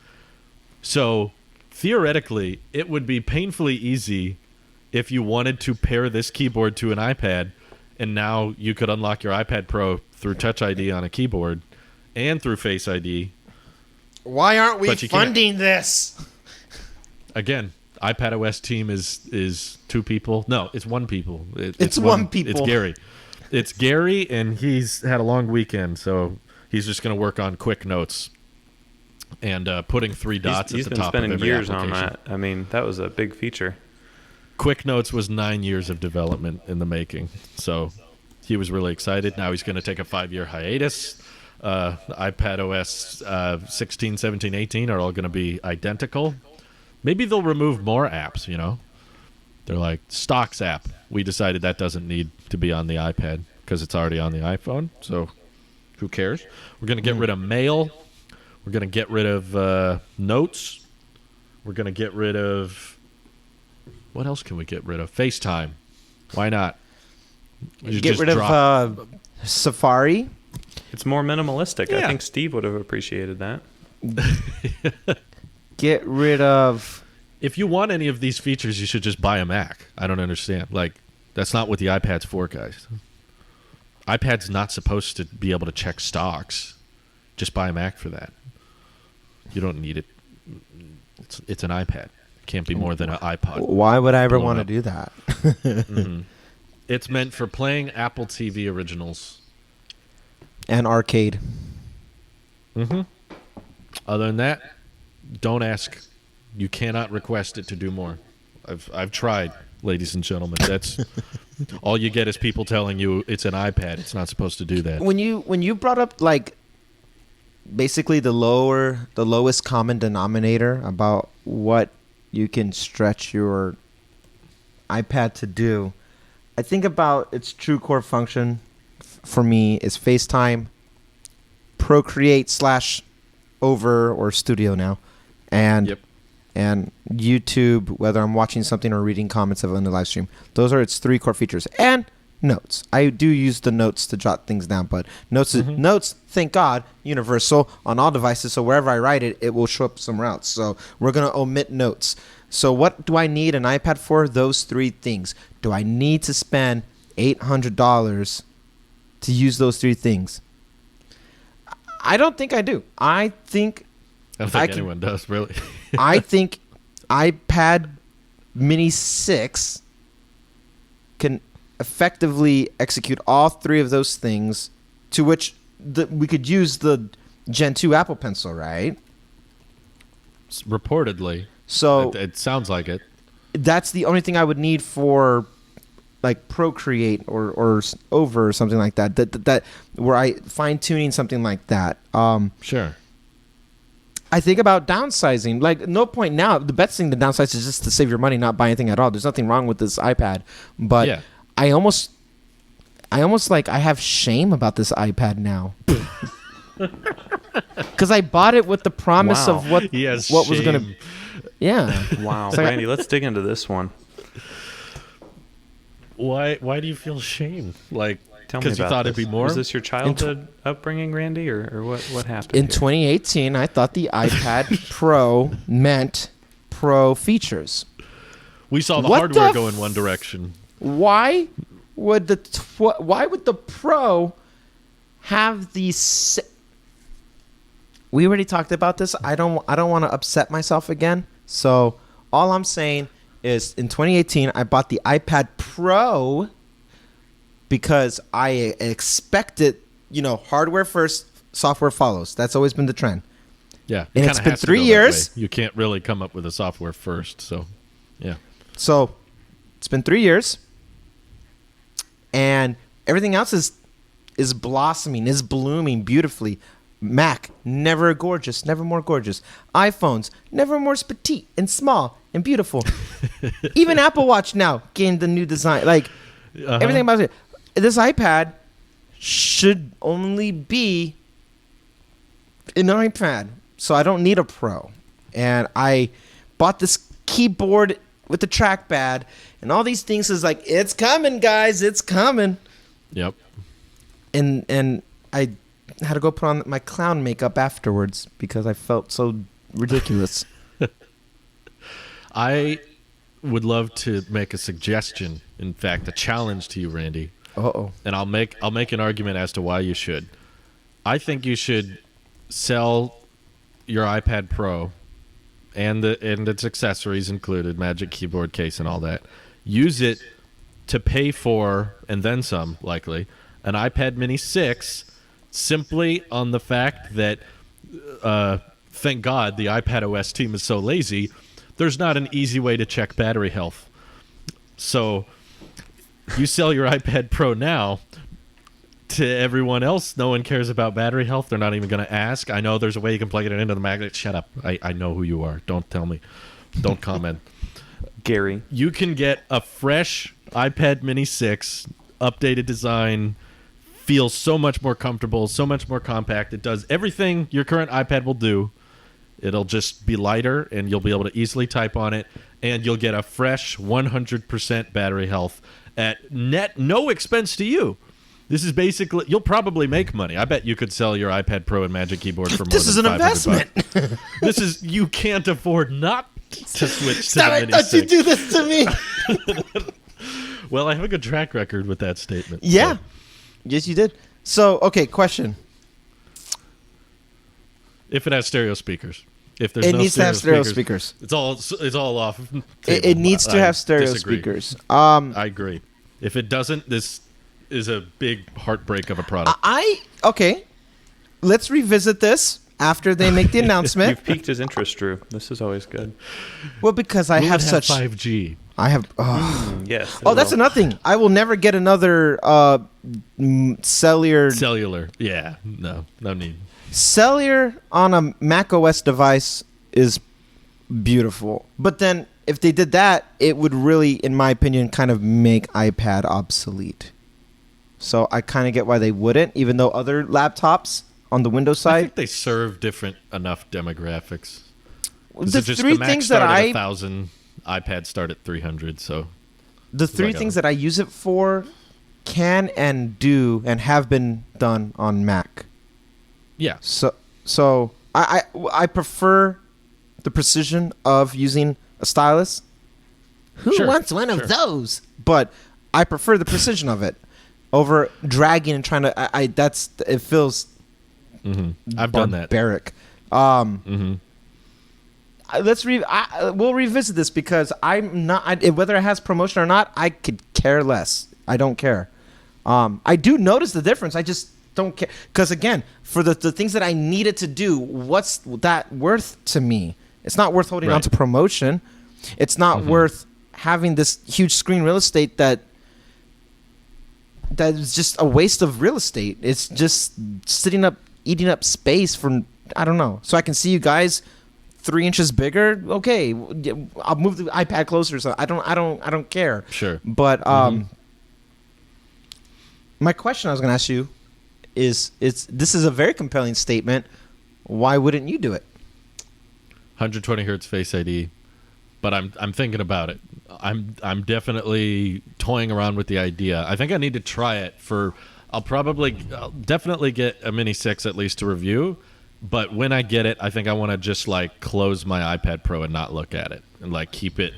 So theoretically, it would be painfully easy if you wanted to pair this keyboard to an iPad, and now you could unlock your iPad Pro through Touch ID on a keyboard and through Face ID. Why aren't we funding this? Again, iPadOS team is two people. No, it's one people. It's one people. It's Gary. It's Gary, and he's had a long weekend, so he's just going to work on quick notes and putting three dots at the top of every application. He's been spending years on that. I mean, that was a big feature. Quick Notes was 9 years of development in the making, so he was really excited. Now he's going to take a 5-year hiatus. iPadOS 16, 17, 18 are all going to be identical. Maybe they'll remove more apps, They're like, Stocks app. We decided that doesn't need to be on the iPad because it's already on the iPhone. So who cares? We're going to get rid of Mail. We're going to get rid of Notes. We're going to get rid of... What else can we get rid of? FaceTime. Why not? Get rid of Safari. It's more minimalistic. Yeah. I think Steve would have appreciated that. Get rid of... If you want any of these features, you should just buy a Mac. I don't understand. Like, that's not what the iPad's for, guys. iPad's not supposed to be able to check stocks. Just buy a Mac for that. You don't need it. It's an iPad. It can't be more than an iPod. Why would I ever want to do that? Mm-hmm. It's meant for playing Apple TV originals. And arcade. Mm-hmm. Other than that, don't ask. You cannot request it to do more. I've tried, ladies and gentlemen. That's all you get is people telling you it's an iPad. It's not supposed to do that. When you brought up like basically the lowest common denominator about what you can stretch your iPad to do, I think about its true core function for me is FaceTime, Procreate / Over or Studio now, and YouTube, whether I'm watching something or reading comments on the live stream. Those are its 3 core features. And Notes. I do use the Notes to jot things down, but Notes, thank God, universal on all devices. So wherever I write it, it will show up somewhere else. So we're going to omit Notes. So what do I need an iPad for? Those 3 things. Do I need to spend $800 to use those 3 things? I don't think I do. I don't think anyone does, really. I think iPad Mini 6 can effectively execute all 3 of those things, to which we could use the Gen 2 Apple Pencil, right? Reportedly. So it sounds like it. That's the only thing I would need for like Procreate or Over or something like that. That where I fine tuning something like that. Sure. I think about downsizing. Like, no point now. The best thing to downsize is just to save your money, not buy anything at all. There's nothing wrong with this iPad, but yeah. I almost like I have shame about this iPad now. Because I bought it with the promise of what was going to... Yeah. Wow. So Randy, let's dig into this one. Why do you feel shame? Like, Tell me about because you thought this. it'd be more? Was this your childhood upbringing, Randy, or what happened In here? 2018, I thought the iPad Pro meant Pro features. We saw the What hardware the go in one direction. Why would the Pro have these? We already talked about this. I don't want to upset myself again. So all I'm saying is, in 2018, I bought the iPad Pro because I expected, hardware first, software follows. That's always been the trend. Yeah, and it's been 3 years. You can't really come up with a software first. So, yeah. So it's been 3 years, and everything else is blossoming, is blooming beautifully. Mac, never gorgeous, never more gorgeous. iPhones, never more petite and small and beautiful. Even Apple Watch now gained the new design. Like, everything about it. This iPad should only be an iPad. So I don't need a Pro. And I bought this keyboard with the trackpad and all these things. Is like, it's coming, guys. It's coming. Yep. And I had to go put on my clown makeup afterwards because I felt so ridiculous. I would love to make a suggestion. In fact, a challenge to you, Randy. Uh-oh. And I'll make an argument as to why you should. I think you should sell your iPad Pro and its accessories included, Magic Keyboard case and all that. Use it to pay for, and then some, likely, an iPad Mini 6, simply on the fact that, thank God the iPad OS team is so lazy, there's not an easy way to check battery health. So you sell your iPad Pro now. To everyone else, no one cares about battery health. They're not even going to ask. I know there's a way you can plug it into the magnet. Shut up. I know who you are. Don't tell me. Don't comment. Gary. You can get a fresh iPad Mini 6, updated design, feels so much more comfortable, so much more compact. It does everything your current iPad will do. It'll just be lighter, and you'll be able to easily type on it, and you'll get a fresh 100% battery health at net no expense to you. This is basically, you'll probably make money. I bet you could sell your iPad Pro and Magic Keyboard for more This is than an investment. $500. This is, you can't afford not to switch Stop to the it! Mini Don't 6. you do this to me? Well, I have a good track record with that statement. Yeah. So. Yes, you did. So, okay, question. If it has stereo speakers. If there's It no needs to have stereo speakers. It's all off. It needs to have stereo disagree. speakers. I agree. If it doesn't, this is a big heartbreak of a product. Okay. Let's revisit this after they make the announcement. You've piqued his interest, Drew. This is always good. Well, because I Will have it such 5G. I have Yes. Oh, that's another thing. I will never get another Cellular. Yeah. No need. cellular on a Mac OS device is beautiful. But then if they did that, it would really, in my opinion, kind of make iPad obsolete. So I kind of get why they wouldn't, even though other laptops on the Windows I side. think they serve different enough demographics. The Just three the Mac things that start at I 1,000, iPads start at 300. So the three like things a- that I use it for can and do and have been done on Mac. yeah, So I prefer the precision of using a stylus. Who Sure, wants one sure. of those? But I prefer the precision of it over dragging and trying to. It feels I've done that. barbaric. We'll revisit this because I'm not. Whether it has promotion or not, I could care less. I don't care. I do notice the difference. I just don't care because again, for the things that I needed to do, what's that worth to me? It's not worth holding on Right. to promotion. It's not worth having this huge screen real estate that is just a waste of real estate. It's just eating up space for, I don't know. So I can see you guys 3 inches bigger. Okay, I'll move the iPad closer. So I don't care. Sure. But my question I was going to ask you is, this is a very compelling statement. Why wouldn't you do it? 120 hertz Face ID, but I'm thinking about it. I'm definitely toying around with the idea. I think I need to try it I'll definitely get a Mini 6 at least to review, but when I get it, I think I want to just like close my iPad Pro and not look at it and like keep it,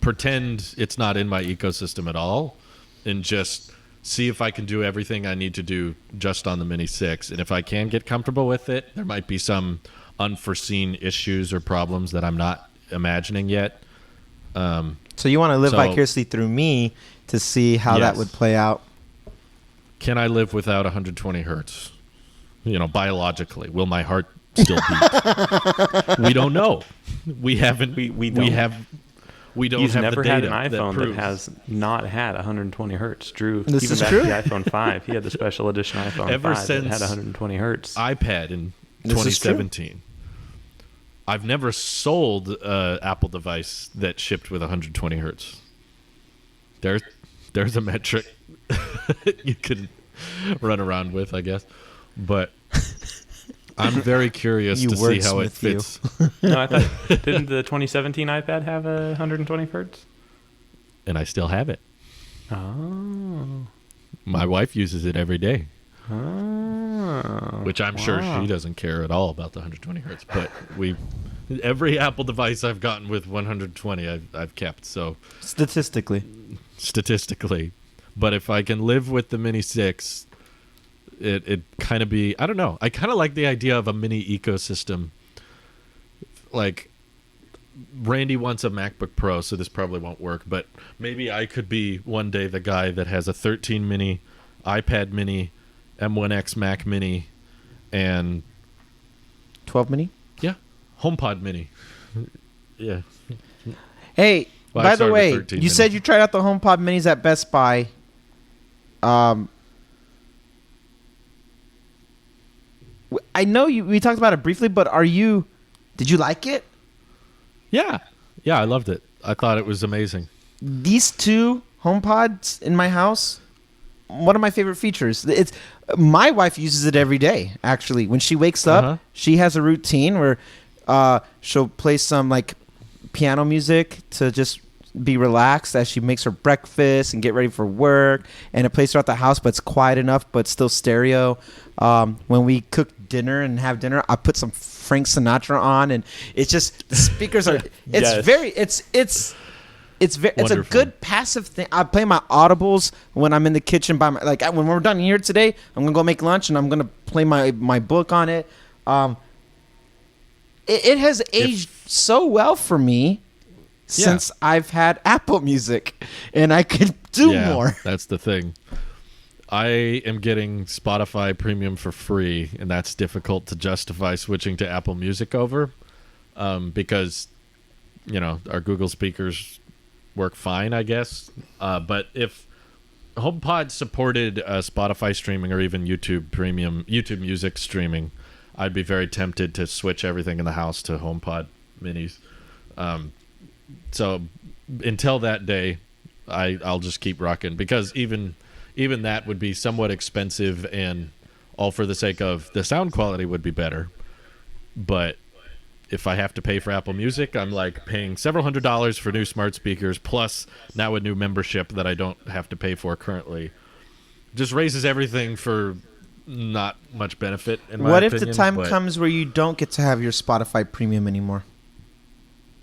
pretend it's not in my ecosystem at all, and just see if I can do everything I need to do just on the Mini 6. And if I can get comfortable with it, there might be some unforeseen issues or problems that I'm not imagining yet. So you want to live vicariously through me to see how that Yes. would play out? Can I live without 120 hertz? Biologically, will my heart still beat? We don't know. We haven't. We don't. We don't He's have never the had data an iPhone that proves. has not had 120 hertz. Drew, This even is back true. to the iPhone 5, he had the special edition iPhone Ever 5 that had since 120 hertz. iPad in This is true. 2017. I've never sold an Apple device that shipped with 120 hertz. There's a metric you could run around with, I guess. But I'm very curious You to see how it wordsmith you. fits. No, I thought didn't the 2017 iPad have a 120 hertz? And I still have it. Oh. My wife uses it every day, Oh. which I'm sure Wow. she doesn't care at all about the 120 hertz. But every Apple device I've gotten with 120, I've kept. So Statistically. statistically, but if I can live with the Mini 6, it kind of be, I don't know. I kind of like the idea of a mini ecosystem. Like, Randy wants a MacBook Pro, so this probably won't work, but maybe I could be one day the guy that has a 13 mini, iPad mini, M1X Mac mini, and 12 mini? yeah, HomePod mini. Yeah. Hey, Well, I by the started with way, 13 you minis. said you tried out the HomePod minis at Best Buy. I know we talked about it briefly, but did you like it? Yeah. Yeah, I loved it. I thought it was amazing. These two HomePods in my house, one of my favorite features. It's my wife uses it every day. Actually, when she wakes up, she has a routine where she'll play some like piano music to just be relaxed as she makes her breakfast and get ready for work. And it plays throughout the house, but it's quiet enough, but still stereo. When we cook dinner and have dinner, I put some Frank Sinatra on, and it's just the speakers are. It's it's a good passive thing. I play my audibles when I'm in the kitchen by when we're done here today. I'm gonna go make lunch and I'm gonna play my book on it. It has aged so well for me since I've had Apple Music, and I could do more. That's the thing. I am getting Spotify Premium for free, and that's difficult to justify switching to Apple Music over, because our Google speakers work fine, I guess. But if HomePod supported Spotify streaming or even YouTube Music streaming, I'd be very tempted to switch everything in the house to HomePod minis. So until that day, I'll just keep rocking, because even that would be somewhat expensive, and all for the sake of the sound quality would be better. But if I have to pay for Apple Music, I'm like paying several $100s for new smart speakers, plus now a new membership that I don't have to pay for currently. Just raises everything for not much benefit in my opinion. What if the time comes where you don't get to have your Spotify Premium anymore?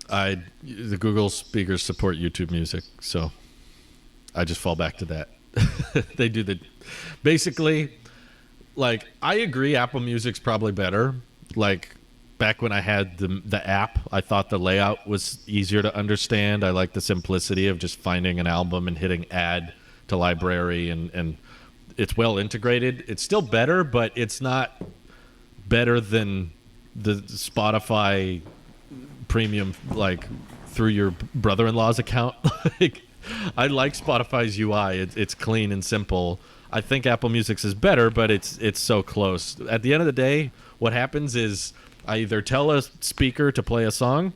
The Google speakers support YouTube Music, so I just fall back to that. They do basically, like, I agree Apple Music's probably better. Like, back when I had the app, I thought the layout was easier to understand. I like the simplicity of just finding an album and hitting add to library, and it's well integrated. It's still better, but it's not better than the Spotify Premium, like, through your brother-in-law's account. I like Spotify's UI. It's clean and simple. I think Apple Music's is better, but it's so close. At the end of the day, what happens is I either tell a speaker to play a song,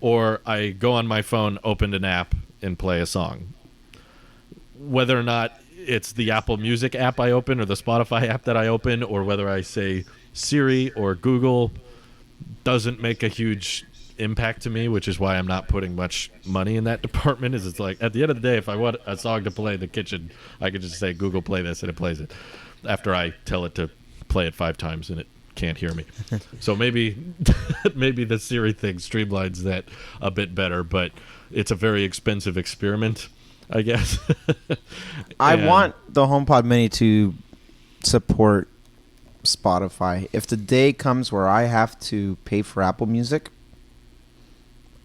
or I go on my phone, open an app, and play a song. Whether or not it's the Apple Music app I open or the Spotify app that I open, or whether I say Siri or Google, doesn't make a huge impact to me, which is why I'm not putting much money in that department. Is it's like, at the end of the day, if I want a song to play in the kitchen, I could just say Google play this, and it plays it after I tell it to play it 5 times and it can't hear me. So maybe the Siri thing streamlines that a bit better, but it's a very expensive experiment, I guess. I want the HomePod Mini to support Spotify. If the day comes where I have to pay for Apple Music,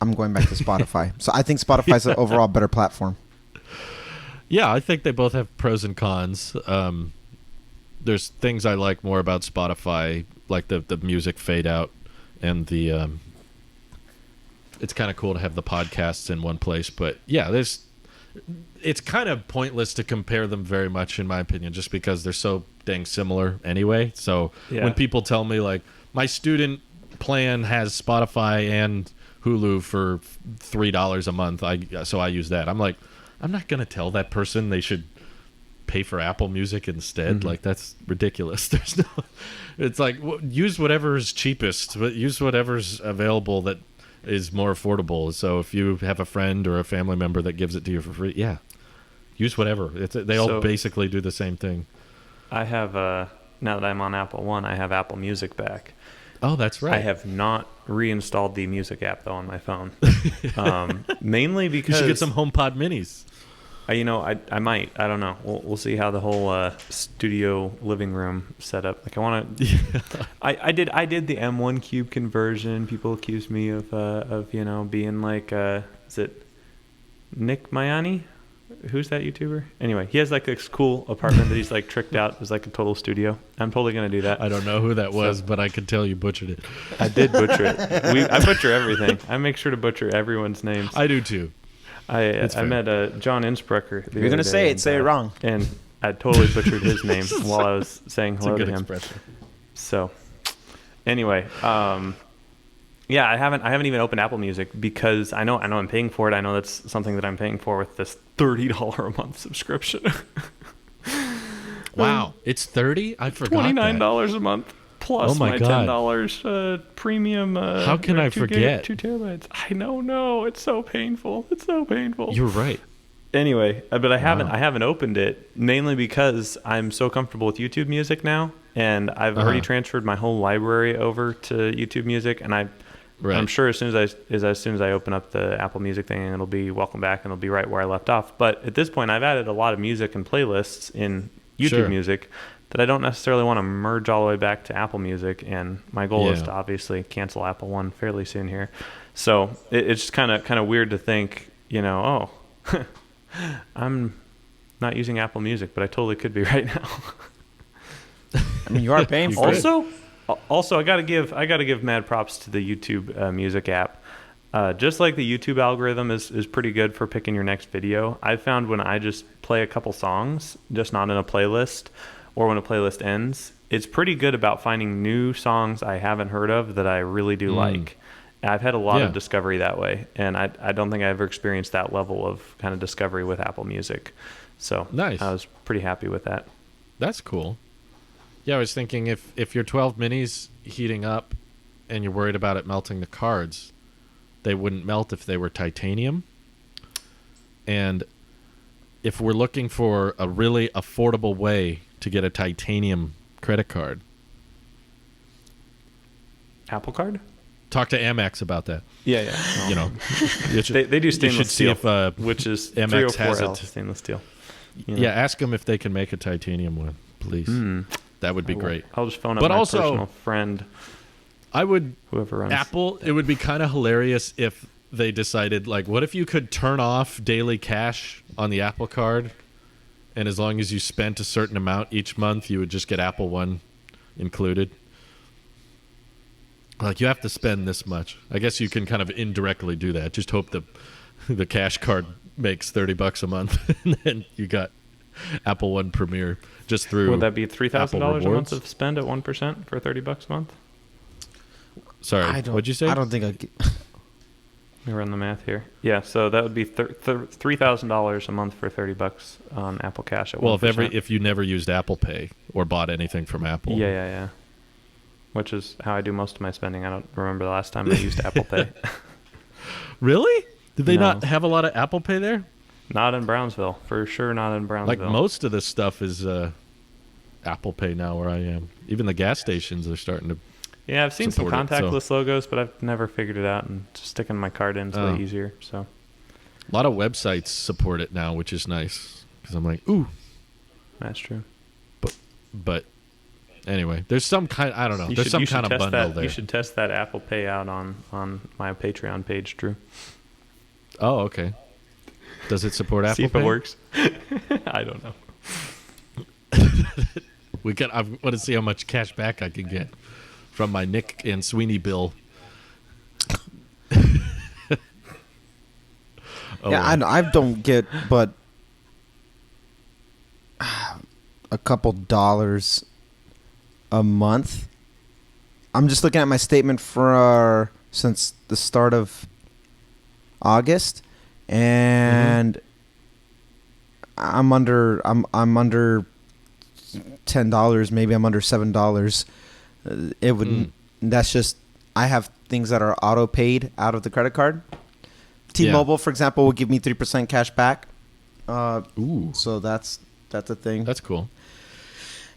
I'm going back to Spotify. So I think Spotify's an overall better platform. Yeah, I think they both have pros and cons. There's things I like more about Spotify, like the music fade out, and the it's kind of cool to have the podcasts in one place. But yeah, it's kind of pointless to compare them very much, in my opinion, just because they're so dang similar anyway. So when people tell me, like, my student plan has Spotify and Hulu for $3 a month, so I use that. I'm like, I'm not gonna tell that person they should pay for Apple Music instead. Mm-hmm. Like, that's ridiculous. There's no. It's like, use whatever's cheapest, but use whatever's available that is more affordable. So if you have a friend or a family member that gives it to you for free, use whatever. They all basically do the same thing. I have now that I'm on Apple One, I have Apple Music back. Oh, that's right. I have not reinstalled the music app, though, on my phone. Mainly because... You should get some HomePod minis. I might. I don't know. We'll see how the whole studio living room setup. Like, I want to... I did the M1 Cube conversion. People accuse me of being like... is it Nick Mayani? Who's that YouTuber? Anyway, he has like this cool apartment that he's like tricked out as like a total studio. I'm totally going to do that. I don't know who that was, but I can tell you butchered it. I did butcher it. I butcher everything. I make sure to butcher everyone's names. I do too. I met John Innsbrucker. You're going to say it wrong. And I totally butchered his name while I was saying hello to him. Expression. So, anyway, Yeah, I haven't even opened Apple Music because I know I'm paying for it. I know that's something that I'm paying for with this $30 a month subscription. Wow, it's 30? I forgot $29 a month plus my God. $10 premium. How can I forget? 2 terabytes. I don't know. It's so painful. It's so painful. You're right. Anyway, but I haven't opened it mainly because I'm so comfortable with YouTube Music now, and I've already transferred my whole library over to YouTube Music, and I'm sure as soon as I open up the Apple Music thing, it'll be welcome back and it'll be right where I left off. But at this point, I've added a lot of music and playlists in YouTube Music that I don't necessarily want to merge all the way back to Apple Music, and my goal is to obviously cancel Apple One fairly soon here. So it's kind of weird to think, I'm not using Apple Music, but I totally could be right now. I mean, you are paying for it. Also, I gotta give mad props to the YouTube Music app. Just like the YouTube algorithm is pretty good for picking your next video. I've found when I just play a couple songs, just not in a playlist, or when a playlist ends, it's pretty good about finding new songs I haven't heard of that I really do like. I've had a lot of discovery that way, and I don't think I ever experienced that level of kind of discovery with Apple Music. So nice. I was pretty happy with that. That's cool. Yeah, I was thinking if your 12 minis heating up and you're worried about it melting the cards, they wouldn't melt if they were titanium. And if we're looking for a really affordable way to get a titanium credit card, Apple Card? Talk to Amex about that. Yeah. They do stainless steel, which is Amex has it. Stainless steel. Yeah, ask them if they can make a titanium one, please. That would be great. I'll just phone up my personal friend. I would. Whoever runs Apple. It would be kind of hilarious if they decided, like, what if you could turn off daily cash on the Apple Card, and as long as you spent a certain amount each month, you would just get Apple One included. Like, you have to spend this much. I guess you can kind of indirectly do that. Just hope the cash card makes $30 a month, and then you got Apple One Premier just through. Would that be $3,000 a month of spend at 1% for $30 a month? Sorry, what'd you say? I don't think Let me run the math here. Yeah, so that would be $3,000 a month for $30 on Apple Cash at 1%. Well, if you never used Apple Pay or bought anything from Apple. Yeah. Which is how I do most of my spending. I don't remember the last time I used Apple Pay. Really? Did they not have a lot of Apple Pay there? Not in Brownsville. For sure not in Brownsville. Like, most of this stuff is Apple Pay now where I am. Even the gas stations are starting to. Yeah, I've seen some contactless logos, but I've never figured it out, and just sticking my card in is way easier. So, a lot of websites support it now, which is nice, because I'm like, ooh. That's true. But anyway, there's some kind. I don't know. There's some kind of bundle there. You should test that Apple Pay out on my Patreon page, Drew. Oh, okay. Does it support Apple Pay? See if it works. I don't know. I want to see how much cash back I can get from my Nic and Sweeney bill. I don't get but a couple dollars a month. I'm just looking at my statement for since the start of August, and I'm under $10. Maybe I'm under $7. It would. That's just. I have things that are auto paid out of the credit card. T-Mobile, for example, will give me 3% cash back. Ooh. So that's a thing. That's cool.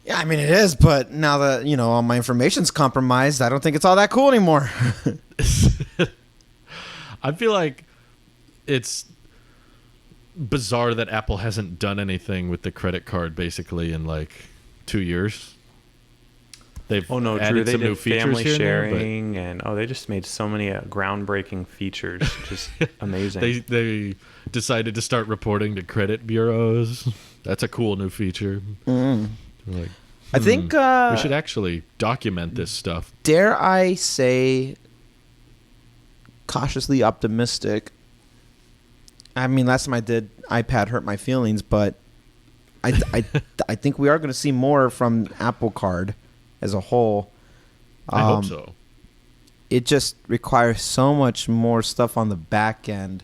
Yeah, I mean it is, but now that all my information's compromised, I don't think it's all that cool anymore. I feel like it's bizarre that Apple hasn't done anything with the credit card basically in like 2 years. They've added Drew, some new features family here sharing, and they just made so many groundbreaking features. Just amazing. They decided to start reporting to credit bureaus. That's a cool new feature. Like, I think we should actually document this stuff. Dare I say, cautiously optimistic. I mean, last time I did iPad hurt my feelings, but I think we are going to see more from Apple Card as a whole. I hope so. it just requires so much more stuff on the back end.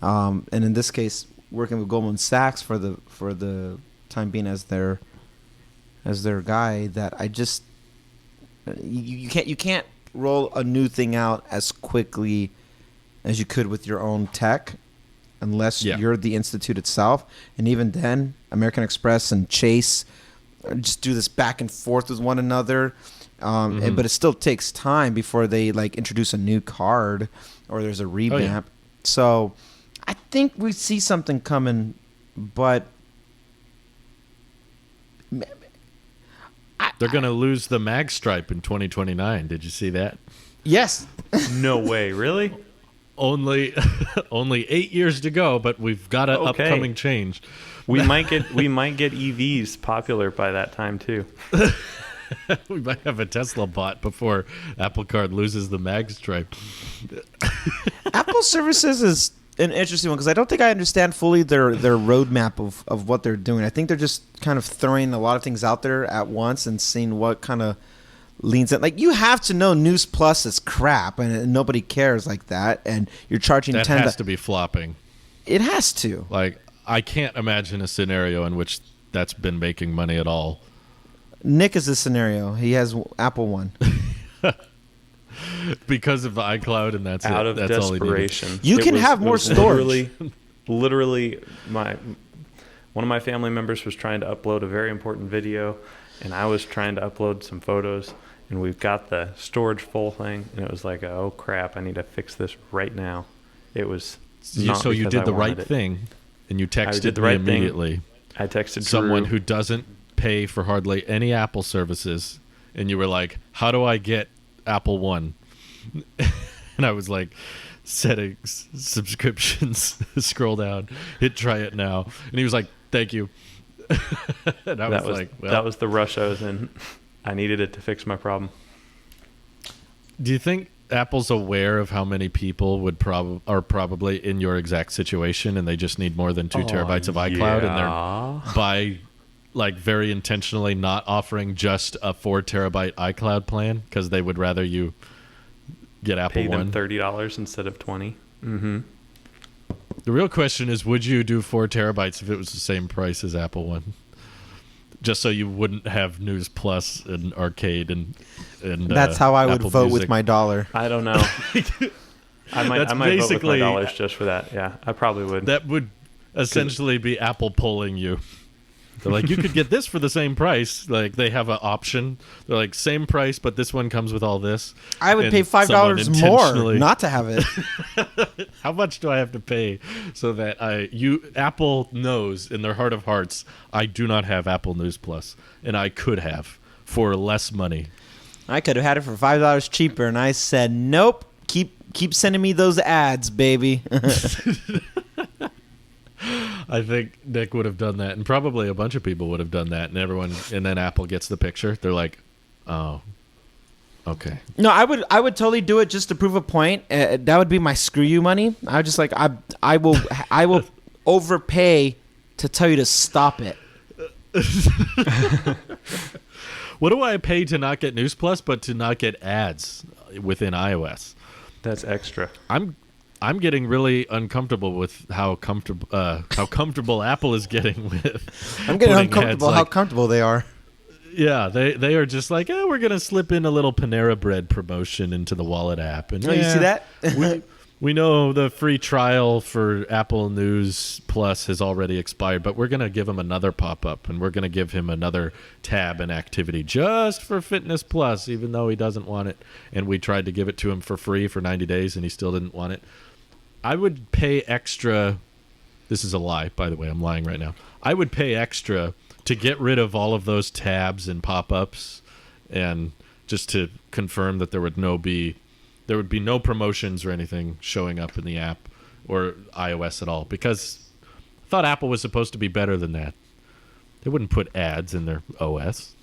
And in this case, working with Goldman Sachs for the time being as their guy, that I just you can't roll a new thing out as quickly as you could with your own tech, unless you're the institute itself. And even then, American Express and Chase just do this back and forth with one another. But it still takes time before they like introduce a new card or there's a revamp. So I think we see something coming, but they're going to lose the mag stripe in 2029. Did you see that? Yes. No way, really? Only 8 years to go, but we've got an upcoming change. We might get EVs popular by that time too. We might have a Tesla bot before Apple Card loses the mag stripe. Apple Services is an interesting one because I don't think I understand fully their roadmap of what they're doing. I think they're just kind of throwing a lot of things out there at once and seeing what kind of leans in. Like, you have to know News Plus is crap and nobody cares like that, and you're charging that 10. Has to be flopping. It has to. Like, I can't imagine a scenario in which that's been making money at all. Nick is the scenario. He has Apple One. Because of the iCloud, and that's out it. of That's desperation. all You can have more storage. Literally, one of my family members was trying to upload a very important video, and I was trying to upload some photos, and we've got the storage full thing, and it was like, oh crap, I need to fix this right now. It was so you did the right thing, and you texted me immediately. I texted someone Drew. who doesn't pay for hardly any Apple services, and you were like, how do I get Apple One? And I was like, settings, subscriptions, scroll down, hit try it now. And he was like, thank you. And I was like, well, that was the rush I was in. I needed it to fix my problem. Do you think Apple's aware of how many people are probably in your exact situation, and they just need more than 2 terabytes of iCloud, and they're by like very intentionally not offering just a 4 terabyte iCloud plan because they would rather you get Apple One? Pay them $30 instead of $20. Mm-hmm. The real question is, would you do 4 terabytes if it was the same price as Apple One? Just so you wouldn't have News Plus and Arcade and that's how I would Apple vote Music. with my dollar. I don't know. I might vote with my dollars just for that. Yeah, I probably would. That would essentially be Apple pulling you. They're like, you could get this for the same price. Like, they have an option. They're like, same price, but this one comes with all this. I would pay $5 more not to have it. How much do I have to pay so that Apple knows in their heart of hearts, I do not have Apple News Plus, and I could have for less money. I could have had it for $5 cheaper, and I said, nope, keep sending me those ads, baby. I think Nick would have done that, and probably a bunch of people would have done that, and then Apple gets the picture. They're like, oh, okay. No, I would totally do it just to prove a point. That would be my screw you money. I would just like, I will overpay to tell you to stop it. What do I pay to not get News Plus, but to not get ads within iOS? That's extra. I'm getting really uncomfortable with how comfortable Apple is getting with. I'm getting uncomfortable how comfortable they are. Yeah, they are just like, we're gonna slip in a little Panera Bread promotion into the Wallet app, and you see that? we know the free trial for Apple News Plus has already expired, but we're gonna give him another pop-up, and we're gonna give him another tab and activity just for Fitness Plus, even though he doesn't want it. And we tried to give it to him for free for 90 days, and he still didn't want it. I would pay extra. This is a lie, by the way. I'm lying right now. I would pay extra to get rid of all of those tabs and pop-ups, and just to confirm that there would be no promotions or anything showing up in the app or iOS at all, because I thought Apple was supposed to be better than that. They wouldn't put ads in their OS.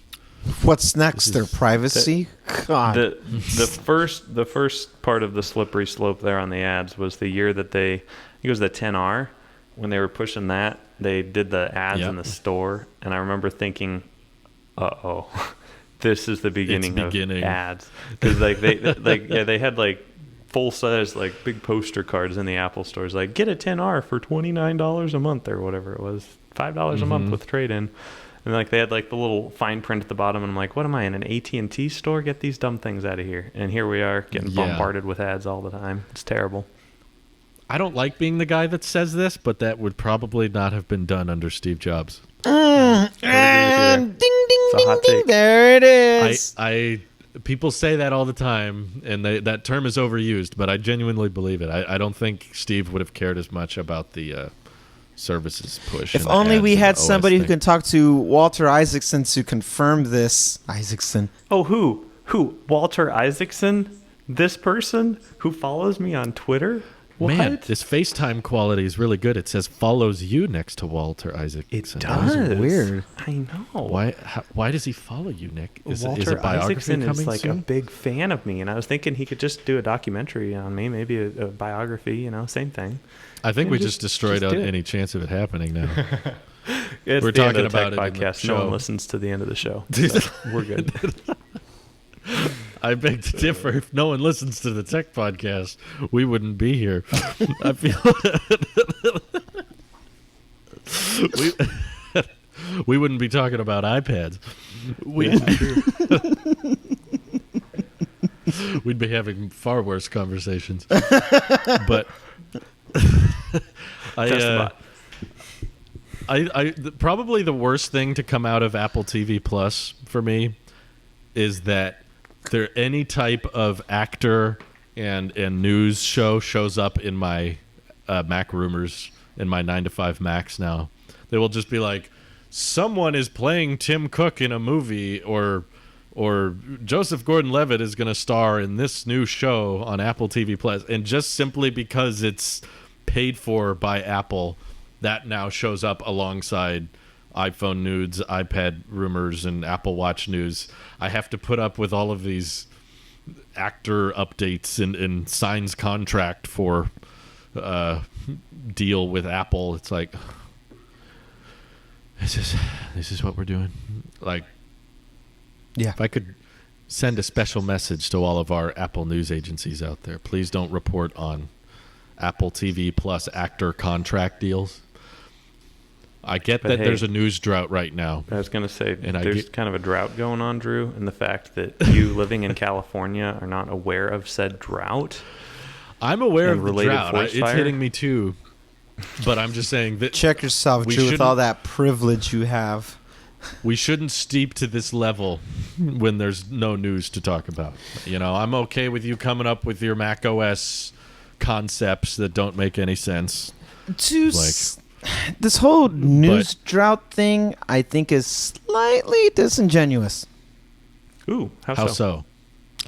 What's next? Their privacy? God. The first part of the slippery slope there on the ads was the year that I think it was the 10R, when they were pushing that, they did the ads in the store, and I remember thinking, uh-oh, this is the beginning of ads. Because like they had like full size like big poster cards in the Apple stores, like get a 10R for $29 a month or whatever it was, $5 a month with trade-in. And like they had like the little fine print at the bottom, and I'm like, what am I, in an AT&T store? Get these dumb things out of here. And here we are getting bombarded with ads all the time. It's terrible. I don't like being the guy that says this, but that would probably not have been done under Steve Jobs. And ding, ding, ding, ding, there it is. People say that all the time, and that term is overused, but I genuinely believe it. I don't think Steve would have cared as much about the services push. If only we had somebody who can talk to Walter Isaacson to confirm this. Isaacson. Oh, who? Walter Isaacson? This person who follows me on Twitter? What? Man, this FaceTime quality is really good. It says follows you next to Walter Isaacson. It does. That is weird. I know. Why does he follow you, Nick? Is a Walter biography Isaacson coming is like soon? a big fan of me, and I was thinking he could just do a documentary on me, maybe a biography, same thing. I think we just destroyed any chance of it happening now. We're talking about it podcast. No one listens to the end of the show. So we're good. I beg to differ. If no one listens to the tech podcast, we wouldn't be here. I feel we wouldn't be talking about iPads. We'd be having far worse conversations. But probably the worst thing to come out of Apple TV Plus for me is that any type of actor and news show shows up in my Mac rumors in my 9to5 Macs now. They will just be like, someone is playing Tim Cook in a movie, or Joseph Gordon-Levitt is going to star in this new show on Apple TV Plus, and just simply because it's paid for by Apple, that now shows up alongside iPhone news, iPad rumors, and Apple Watch news. I have to put up with all of these actor updates and signs contract for deal with Apple. It's like, this is what we're doing. Like, yeah. If I could send a special message to all of our Apple news agencies out there, please don't report on Apple TV Plus actor contract deals. I get that there's a news drought right now. I was going to say, there's kind of a drought going on, Drew, and the fact that you living in California are not aware of said drought. I'm aware of the drought. It's hitting me too. But I'm just saying that... Check yourself, Drew, with all that privilege you have. We shouldn't steep to this level when there's no news to talk about. I'm okay with you coming up with your Mac OS concepts that don't make any sense. This whole news drought thing, I think, is slightly disingenuous. Ooh, how so?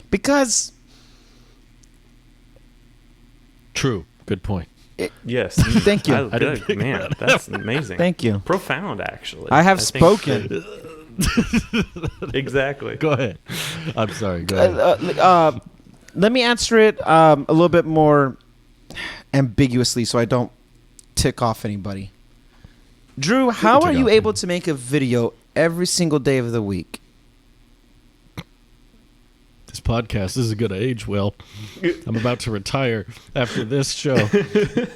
Because... True. Good point. Yes. Thank you. Man, that's amazing. Thank you. Profound, actually. I have spoken. Exactly. Go ahead. I'm sorry. Go ahead. Let me answer it a little bit more ambiguously so I don't tick off anybody. Drew, how are you able to make a video every single day of the week? This podcast isn't going to age well. I'm about to retire after this show.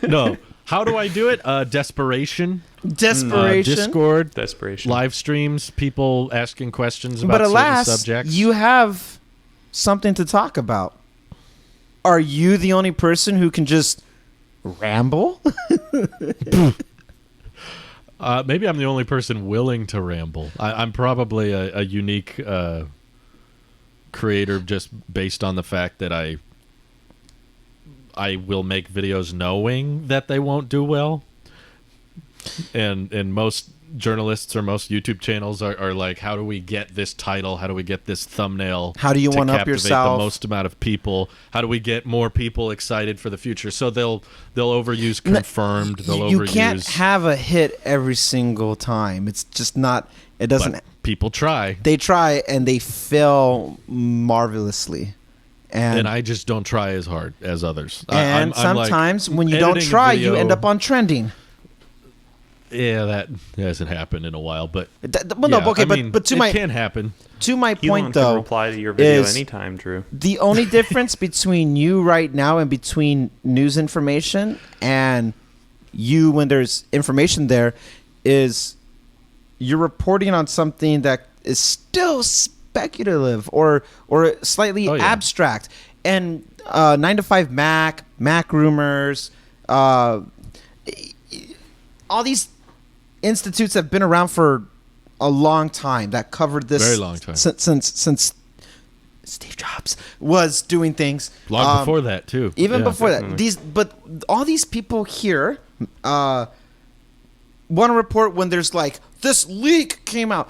No. How do I do it? Desperation. Discord. Desperation. Live streams. People asking questions about certain subjects. You have something to talk about. Are you the only person who can just ramble? Maybe I'm the only person willing to ramble. I'm probably a unique creator just based on the fact that I will make videos knowing that they won't do well. And most journalists or most YouTube channels are like, how do we get this title? How do we get this thumbnail? How do you one up yourself? The most amount of people? How do we get more people excited for the future? So they'll overuse confirmed. You can't have a hit every single time. It's just not. It doesn't. But people try. They try and they fail marvelously. And I just don't try as hard as others. And sometimes when you don't try, you end up on trending. Yeah, that hasn't happened in a while, but but to it my can happen. To my Elon point, though, can reply to your video is anytime, Drew. the only difference between you right now and between news information and you when there's information there is you're reporting on something that is still speculative or slightly abstract. And 9 to 5 Mac rumors, all these institutes have been around for a long time that covered this. Very long time. Since Steve Jobs was doing things. Long before that, too. Even before that. But all these people here want to report when there's like, this leak came out.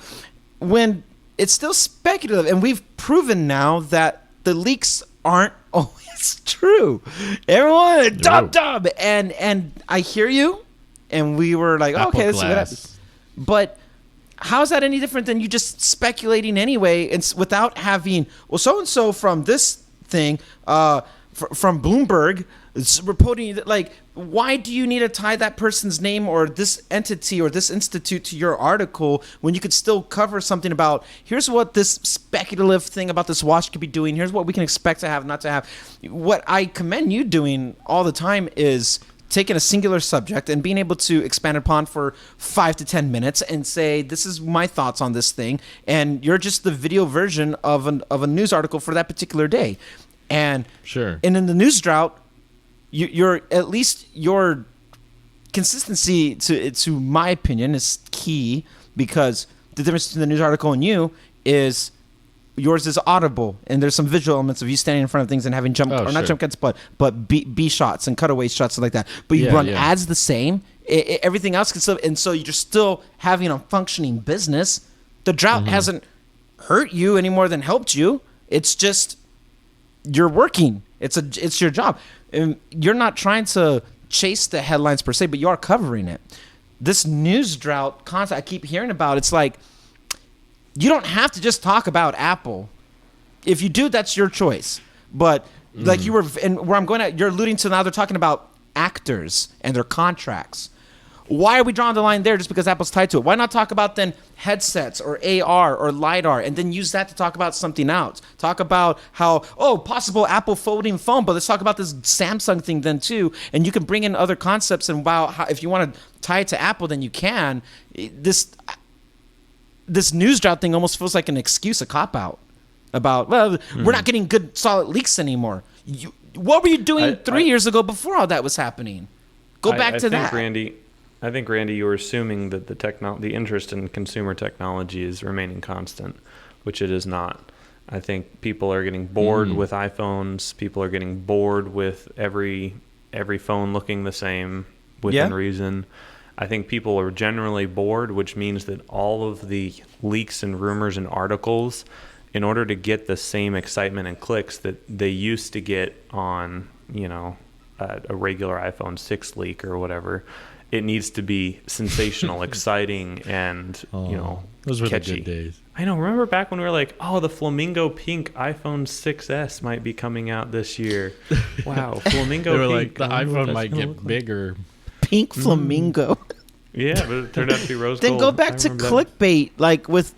When it's still speculative. And we've proven now that the leaks aren't always true. Everyone, dub. And I hear you. And we were like, okay, let's see what happens. But how is that any different than you just speculating anyway, and without having so-and-so from this thing, from Bloomberg, reporting that, like, why do you need to tie that person's name or this entity or this institute to your article when you could still cover something about, here's what this speculative thing about this watch could be doing, here's what we can expect to have, not to have. What I commend you doing all the time is taking a singular subject and being able to expand upon for 5 to 10 minutes and say, this is my thoughts on this thing, and you're just the video version of a news article for that particular day. And sure. And in the news drought, you're at least your consistency, to my opinion, is key, because the difference between the news article and you is yours is audible, and there's some visual elements of you standing in front of things and having not jump cuts, but B shots and cutaway shots and like that. But you run ads the same. Everything else can still, and so you're still having a functioning business. The drought hasn't hurt you any more than helped you. It's just you're working. It's your job. And you're not trying to chase the headlines per se, but you are covering it. This news drought concept I keep hearing about, it's like, you don't have to just talk about Apple. If you do, that's your choice. But like you were, and where I'm going at, you're alluding to now they're talking about actors and their contracts. Why are we drawing the line there just because Apple's tied to it? Why not talk about then headsets or AR or LiDAR and then use that to talk about something else? Talk about how, possible Apple folding phone, but let's talk about this Samsung thing then too. And you can bring in other concepts and how, if you want to tie it to Apple, then you can. This news drought thing almost feels like an excuse, a cop-out about, we're not getting good, solid leaks anymore. What were you doing 3 years ago before all that was happening? Go back to that. I think, Randy, you were assuming that the interest in consumer technology is remaining constant, which it is not. I think people are getting bored with iPhones. People are getting bored with every phone looking the same within reason. I think people are generally bored, which means that all of the leaks and rumors and articles, in order to get the same excitement and clicks that they used to get on, a regular iPhone 6 leak or whatever, it needs to be sensational, exciting, and, those were catchy. The good days. I know. Remember back when we were like, the flamingo pink iPhone 6S might be coming out this year. Wow, flamingo they were pink. Like, the iPhone might get bigger. Pink flamingo. Yeah, but it turned out to be rose then gold. Go back to clickbait, like with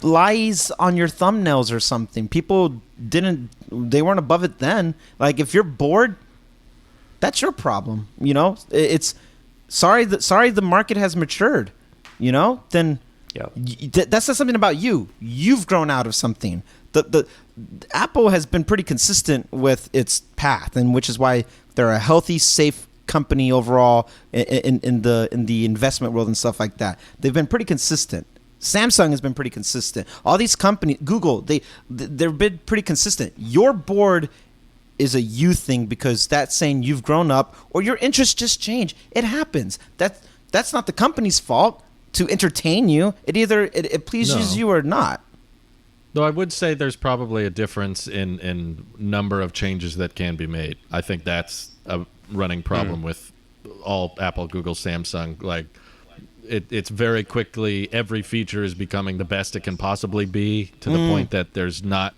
lies on your thumbnails or something. People they weren't above it then. Like, if you're bored, that's your problem. It's sorry the market has matured. Then that's not something about you. You've grown out of something. The Apple has been pretty consistent with its path, and which is why they're a healthy, safe company overall in the investment world and stuff like that. They've been pretty consistent. Samsung has been pretty consistent. All these companies, Google, they've been pretty consistent. Your board is a you thing because that's saying you've grown up or your interests just change. It happens. That's not the company's fault to entertain you. It pleases you or not. Though I would say there's probably a difference in number of changes that can be made. I think that's a running problem with all Apple, Google, Samsung. Like, it's very quickly, every feature is becoming the best it can possibly be, to the point that there's not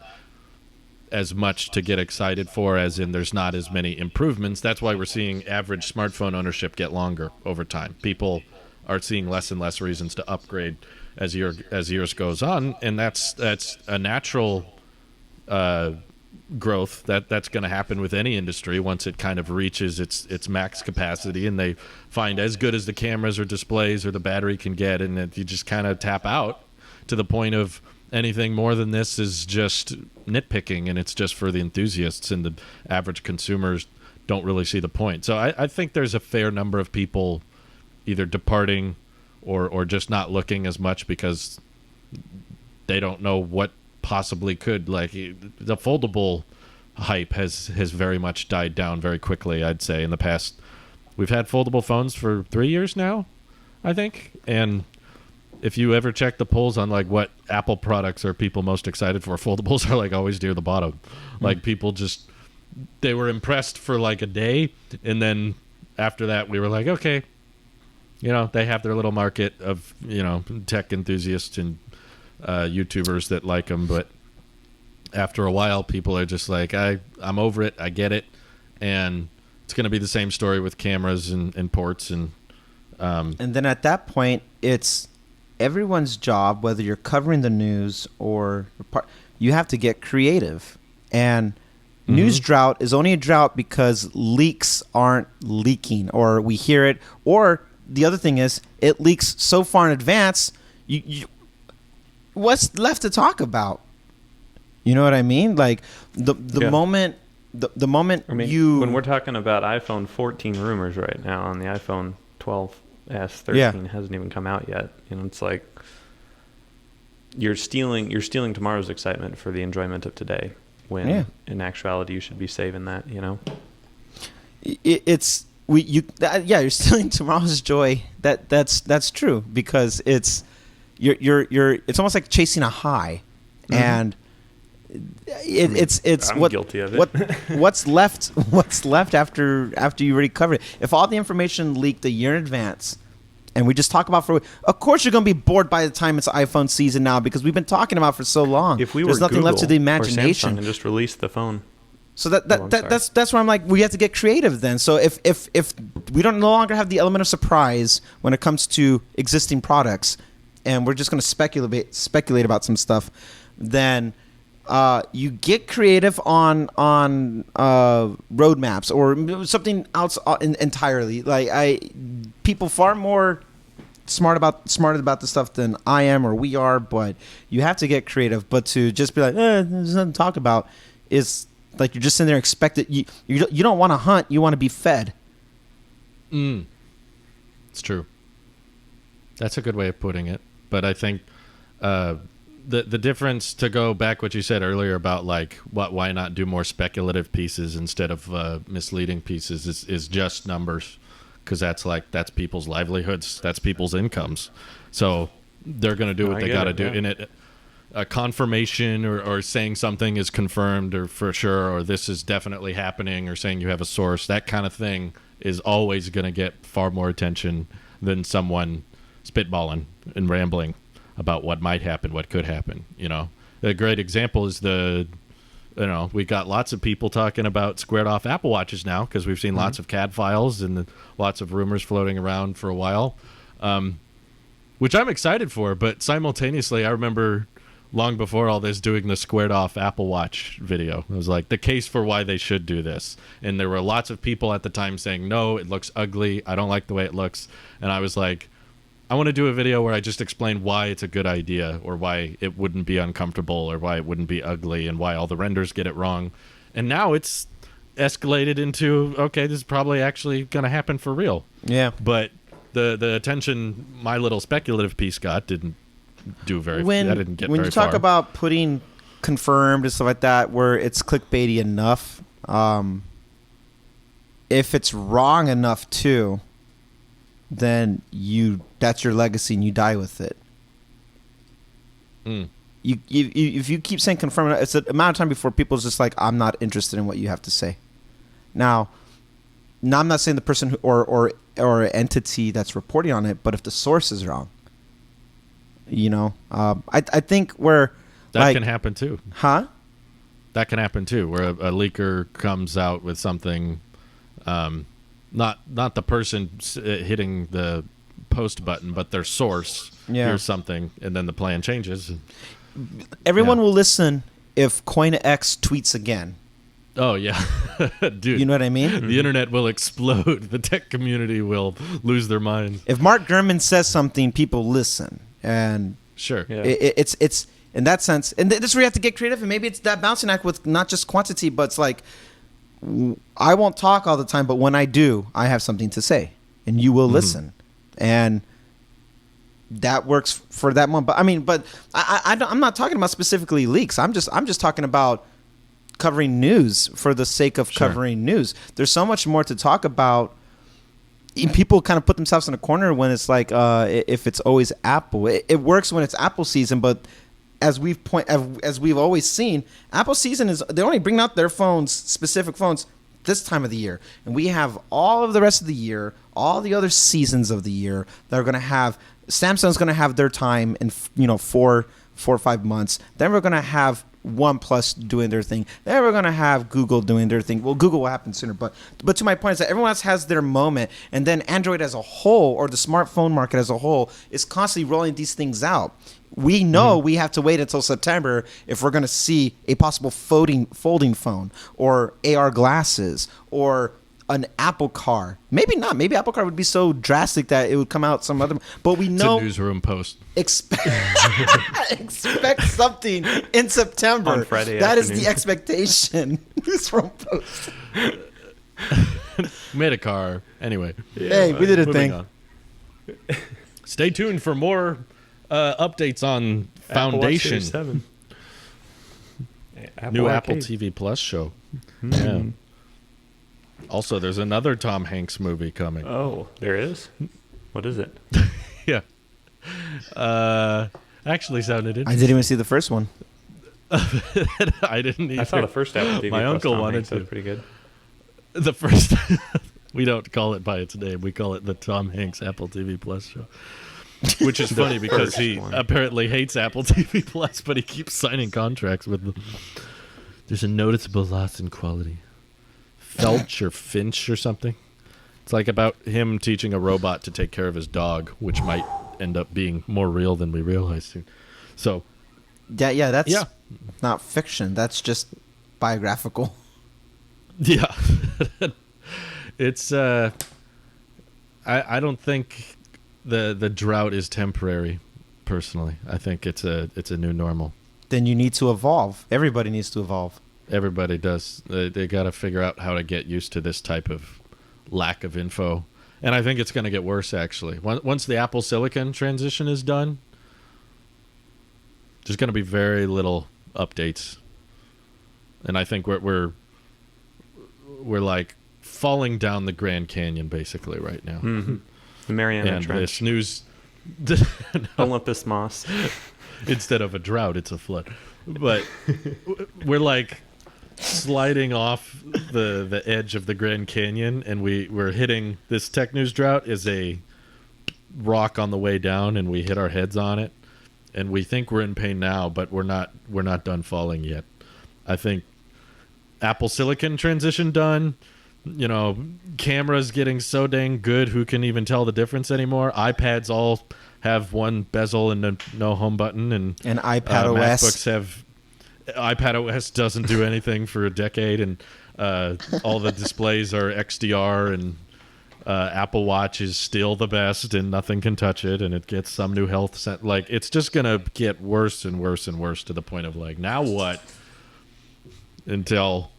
as much to get excited for, as in there's not as many improvements. That's why we're seeing average smartphone ownership get longer over time. People are seeing less and less reasons to upgrade as years goes on, and that's a natural growth that's going to happen with any industry once it kind of reaches its max capacity, and they find as good as the cameras or displays or the battery can get, and that you just kind of tap out to the point of anything more than this is just nitpicking, and it's just for the enthusiasts, and the average consumers don't really see the point. So I think there's a fair number of people either departing or just not looking as much because they don't know what possibly could. Like, the foldable hype has very much died down very quickly, I'd say. In the past, we've had foldable phones for 3 years now, I think, and if you ever check the polls on like what Apple products are people most excited for, foldables are like always near the bottom. Like, people just, they were impressed for like a day, and then after that we were like, okay, you know, they have their little market of, you know, tech enthusiasts and YouTubers that like them, but after a while people are just like, I'm over it, I get it, and it's going to be the same story with cameras and ports and then at that point it's everyone's job, whether you're covering the news or you have to get creative. And news drought is only a drought because leaks aren't leaking, or we hear it, or the other thing is it leaks so far in advance, you what's left to talk about? You know what I mean? Like the moment the moment when we're talking about iPhone 14 rumors right now, on the iPhone 12s 13 hasn't even come out yet. You know, it's like you're stealing tomorrow's excitement for the enjoyment of today, when in actuality you should be saving that, you know. You're stealing tomorrow's joy. That's true, because it's it's almost like chasing a high, and I'm guilty of it. What's left after you already covered it? If all the information leaked a year in advance, and we just talk about of course you're going to be bored by the time it's iPhone season now, because we've been talking about it for so long. If we there's were nothing Google left to the or imagination, Samsung and just release the phone. So that's where I'm like, we have to get creative then. So if we don't no longer have the element of surprise when it comes to existing products, and we're just going to speculate about some stuff, then you get creative on roadmaps or something else entirely. Like people far more smarter about this stuff than I am or we are, but you have to get creative. But to just be like, there's nothing to talk about, is like you're just sitting there expected. You don't want to hunt, you want to be fed. It's true. That's a good way of putting it. But I think the difference, to go back what you said earlier about like why not do more speculative pieces instead of misleading pieces, is just numbers, because that's people's livelihoods, that's people's incomes, so they're going to do what they got to do. In it, a confirmation or saying something is confirmed or for sure, or this is definitely happening, or saying you have a source, that kind of thing is always going to get far more attention than someone spitballing and rambling about what might happen, what could happen. You know, a great example is we got lots of people talking about squared off Apple Watches now, because we've seen lots of CAD files and lots of rumors floating around for a while, which I'm excited for. But simultaneously, I remember long before all this doing the squared off Apple Watch video. It was like the case for why they should do this. And there were lots of people at the time saying, no, it looks ugly, I don't like the way it looks. And I was like, I want to do a video where I just explain why it's a good idea, or why it wouldn't be uncomfortable, or why it wouldn't be ugly, and why all the renders get it wrong. And now it's escalated into, okay, this is probably actually going to happen for real. Yeah. But the attention my little speculative piece got didn't do very. That didn't get very far. When you talk about putting confirmed and stuff like that, where it's clickbaity enough, if it's wrong enough too, then that's your legacy and you die with it. If you keep saying confirm, it's an amount of time before people's just like, I'm not interested in what you have to say. Now I'm not saying the person or entity that's reporting on it, but if the source is wrong, I think where that can happen too. Huh? That can happen too, where a leaker comes out with something. Not the person hitting the post button, but their source, here's something, and then the plan changes. Everyone will listen if CoinX tweets again. Oh, yeah. Dude. You know what I mean? The internet will explode. The tech community will lose their minds. If Mark Gurman says something, people listen. And sure. Yeah. It's in that sense. And this is where you have to get creative. And maybe it's that balancing act with not just quantity, but it's like, I won't talk all the time, but when I do, I have something to say. And you will listen. And that works for that one. But I mean, I'm not talking about specifically leaks. I'm just talking about covering news for the sake of covering news. There's so much more to talk about. People kind of put themselves in a corner when it's like, if it's always Apple. It works when it's Apple season, but as we've always seen, Apple season is they only bring out their phones, specific phones, this time of the year, and we have all of the rest of the year, all the other seasons of the year that are going to have. Samsung's going to have their time in 4 or 5 months. Then we're going to have OnePlus doing their thing. Then we're going to have Google doing their thing. Well, Google will happen sooner, but to my point is that everyone else has their moment, and then Android as a whole, or the smartphone market as a whole, is constantly rolling these things out. We know we have to wait until September if we're going to see a possible folding phone, or AR glasses, or an Apple Car. Maybe not. Maybe Apple Car would be so drastic that it would come out some other. But we know. It's a newsroom post. Expect something in September. On Friday That afternoon. is the expectation. Newsroom post. Made a car. Anyway. Hey, we did a thing. On. Stay tuned for more updates on Foundation. Apple Watch Series 7. New Apple Apple TV Plus show. Yeah. Also, there's another Tom Hanks movie coming. Oh, there is? What is it? Yeah. Actually sounded I interesting. didn't even see the first one. I didn't either. I saw the first Apple TV. My Plus uncle Tom wanted Hanks. That to. was pretty good. The first. We don't call it by its name. We call it the Tom Hanks Apple TV Plus show. Which is funny because he apparently hates Apple TV Plus, but he keeps signing contracts with them. There's a noticeable loss in quality. Felch or Finch or something. It's like about him teaching a robot to take care of his dog, which might end up being more real than we realize soon. So, that's not fiction. That's just biographical. Yeah. It's I don't think the drought is temporary, personally. I think it's a new normal. Then you need to evolve. Everybody needs to evolve. Everybody does. They got to figure out how to get used to this type of lack of info. And I think it's going to get worse, actually. Once the Apple Silicon transition is done, there's going to be very little updates. And I think we're like falling down the Grand Canyon, basically, right now. Mm-hmm. The Mariana and Trench. this news... Olympus Moss. Instead of a drought, it's a flood. But we're like sliding off the edge of the Grand Canyon, and we're hitting this tech news drought is a rock on the way down, and we hit our heads on it, and we think we're in pain now, but we're not done falling yet. I think Apple Silicon transition done. Cameras getting so dang good, who can even tell the difference anymore? iPads all have one bezel and no home button, and iPad OS. MacBooks have iPad OS doesn't do anything for a decade, and all the displays are XDR, and Apple Watch is still the best, and nothing can touch it, and it gets some new health like it's just gonna get worse and worse and worse to the point of like, now what? Until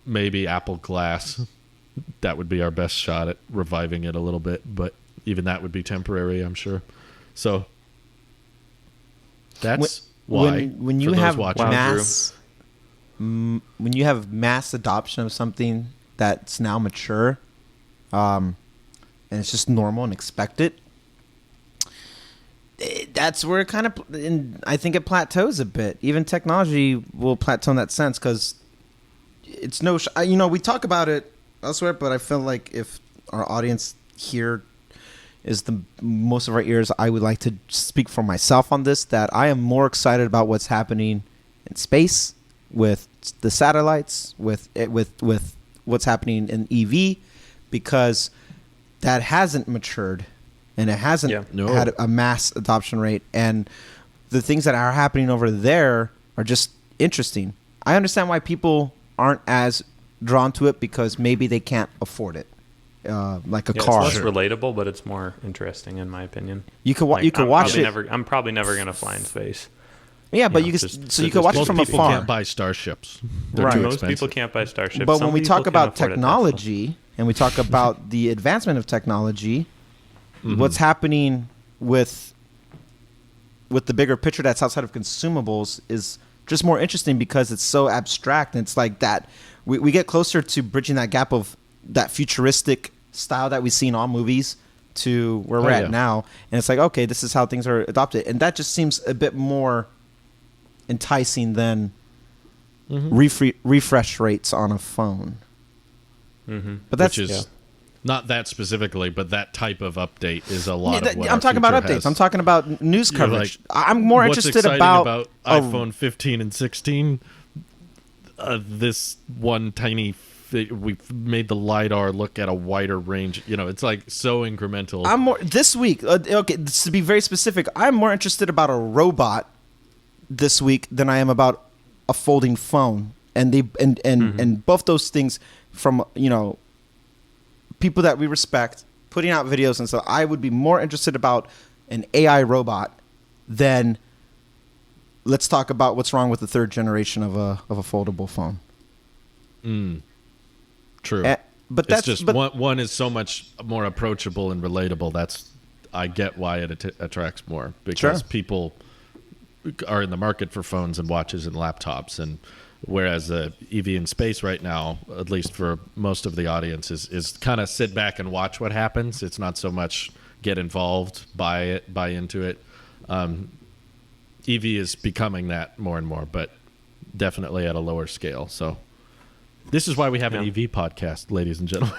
maybe Apple Glass. That would be our best shot at reviving it a little bit, but even that would be temporary, I'm sure. So that's why when you have when you have mass adoption of something that's now mature, and it's just normal and expected, that's where it kind of, I think it plateaus a bit. Even technology will plateau in that sense because it's we talk about it elsewhere, but I feel like if our audience here is the most of our ears, I would like to speak for myself on this, that I am more excited about what's happening in space with the satellites, with what's happening in EV, because that hasn't matured and it hasn't had a mass adoption rate. And the things that are happening over there are just interesting. I understand why people aren't as drawn to it because maybe they can't afford it, like a car. It's less relatable, but it's more interesting in my opinion. You could watch it. I'm probably never gonna fly in space. Yeah, but you can watch it from afar. Most people can't buy starships. They're too Most expensive. people can't buy starships. But when we talk about technology and we talk about the advancement of technology, what's happening with the bigger picture that's outside of consumables is just more interesting because it's so abstract. And it's like that. We get closer to bridging that gap of that futuristic style that we see in all movies to where we're at now. And it's like, okay, this is how things are adopted. And that just seems a bit more enticing than refresh rates on a phone. But that's not that specifically, but that type of update is a lot of what I'm talking about updates. I'm talking about news coverage. I'm more interested about iPhone 15 and 16. This one tiny we've made the LiDAR look at a wider range. It's like so incremental. I'm more this week. Okay, to be very specific, I'm more interested about a robot this week than I am about a folding phone. And both those things from people that we respect putting out videos and stuff. I would be more interested about an AI robot than let's talk about what's wrong with the third generation of a foldable phone. True. But that's just one is so much more approachable and relatable. I get why it attracts more because people are in the market for phones and watches and laptops, and whereas the EV in space right now, at least for most of the audience, is kind of sit back and watch what happens. It's not so much get involved, buy into it. EV is becoming that more and more, but definitely at a lower scale. So this is why we have an EV podcast, ladies and gentlemen.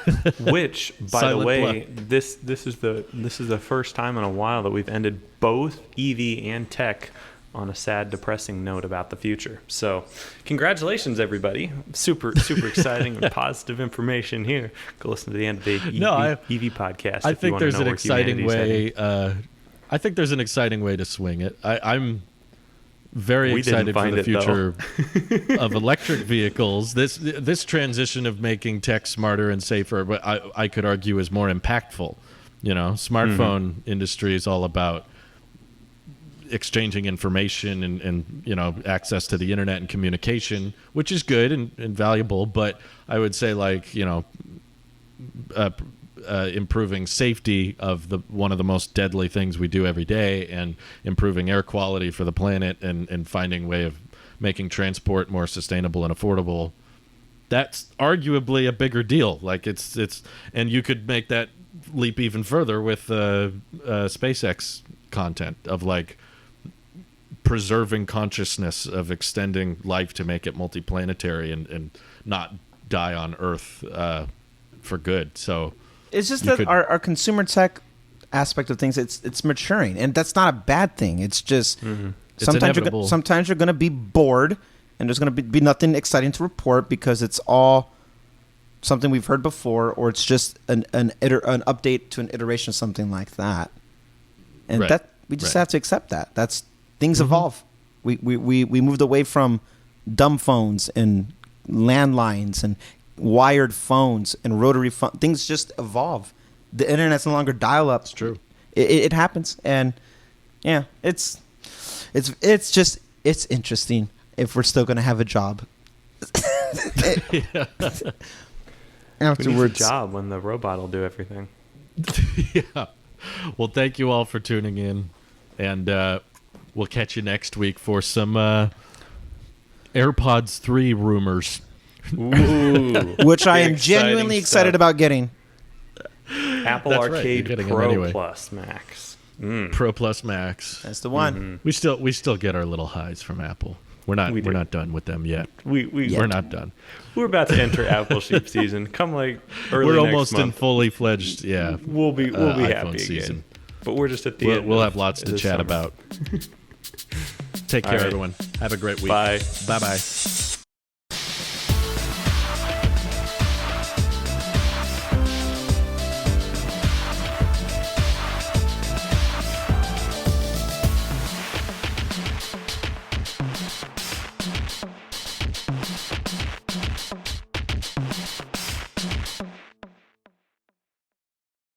Which, by the way, this is the first time in a while that we've ended both EV and tech on a sad, depressing note about the future. So congratulations, everybody. Super exciting and positive information here. Go listen to the end of the EV podcast. I think there's an exciting way. I think there's an exciting way to swing it. I'm very excited for the future of electric vehicles. This transition of making tech smarter and safer, but I could argue is more impactful. Smartphone industry is all about exchanging information and access to the internet and communication, which is good and valuable, but I would say improving safety of one of the most deadly things we do every day, and improving air quality for the planet, and finding a way of making transport more sustainable and affordable. That's arguably a bigger deal. And you could make that leap even further with SpaceX content of preserving consciousness, of extending life to make it multiplanetary and not die on Earth for good. So it's just that our consumer tech aspect of things, it's maturing, and that's not a bad thing. It's just sometimes you're going to be bored, and there's going to be nothing exciting to report because it's all something we've heard before, or it's just an update to an iteration of something like that. And that we just have to accept that. Things evolve. We moved away from dumb phones and landlines and wired phones and rotary phones. Things just evolve. The internet's no longer dial-up. It's true. It happens, and it's interesting if we're still going to have a job. Afterwards, we need a job when the robot will do everything. Yeah. Well, thank you all for tuning in, and we'll catch you next week for some AirPods 3 rumors. Ooh, which I am genuinely excited about getting. Apple Arcade Pro Plus Max. Pro Plus Max. That's the one. We still get our little highs from Apple. We're not done with them yet. We're not done. We're about to enter Apple sheep season. Come early we're next almost month. in fully fledged. Yeah, we'll be happy season. Again. But we're just at the end. We'll have lots to chat about. Take care, everyone. Have a great week. Bye. Bye.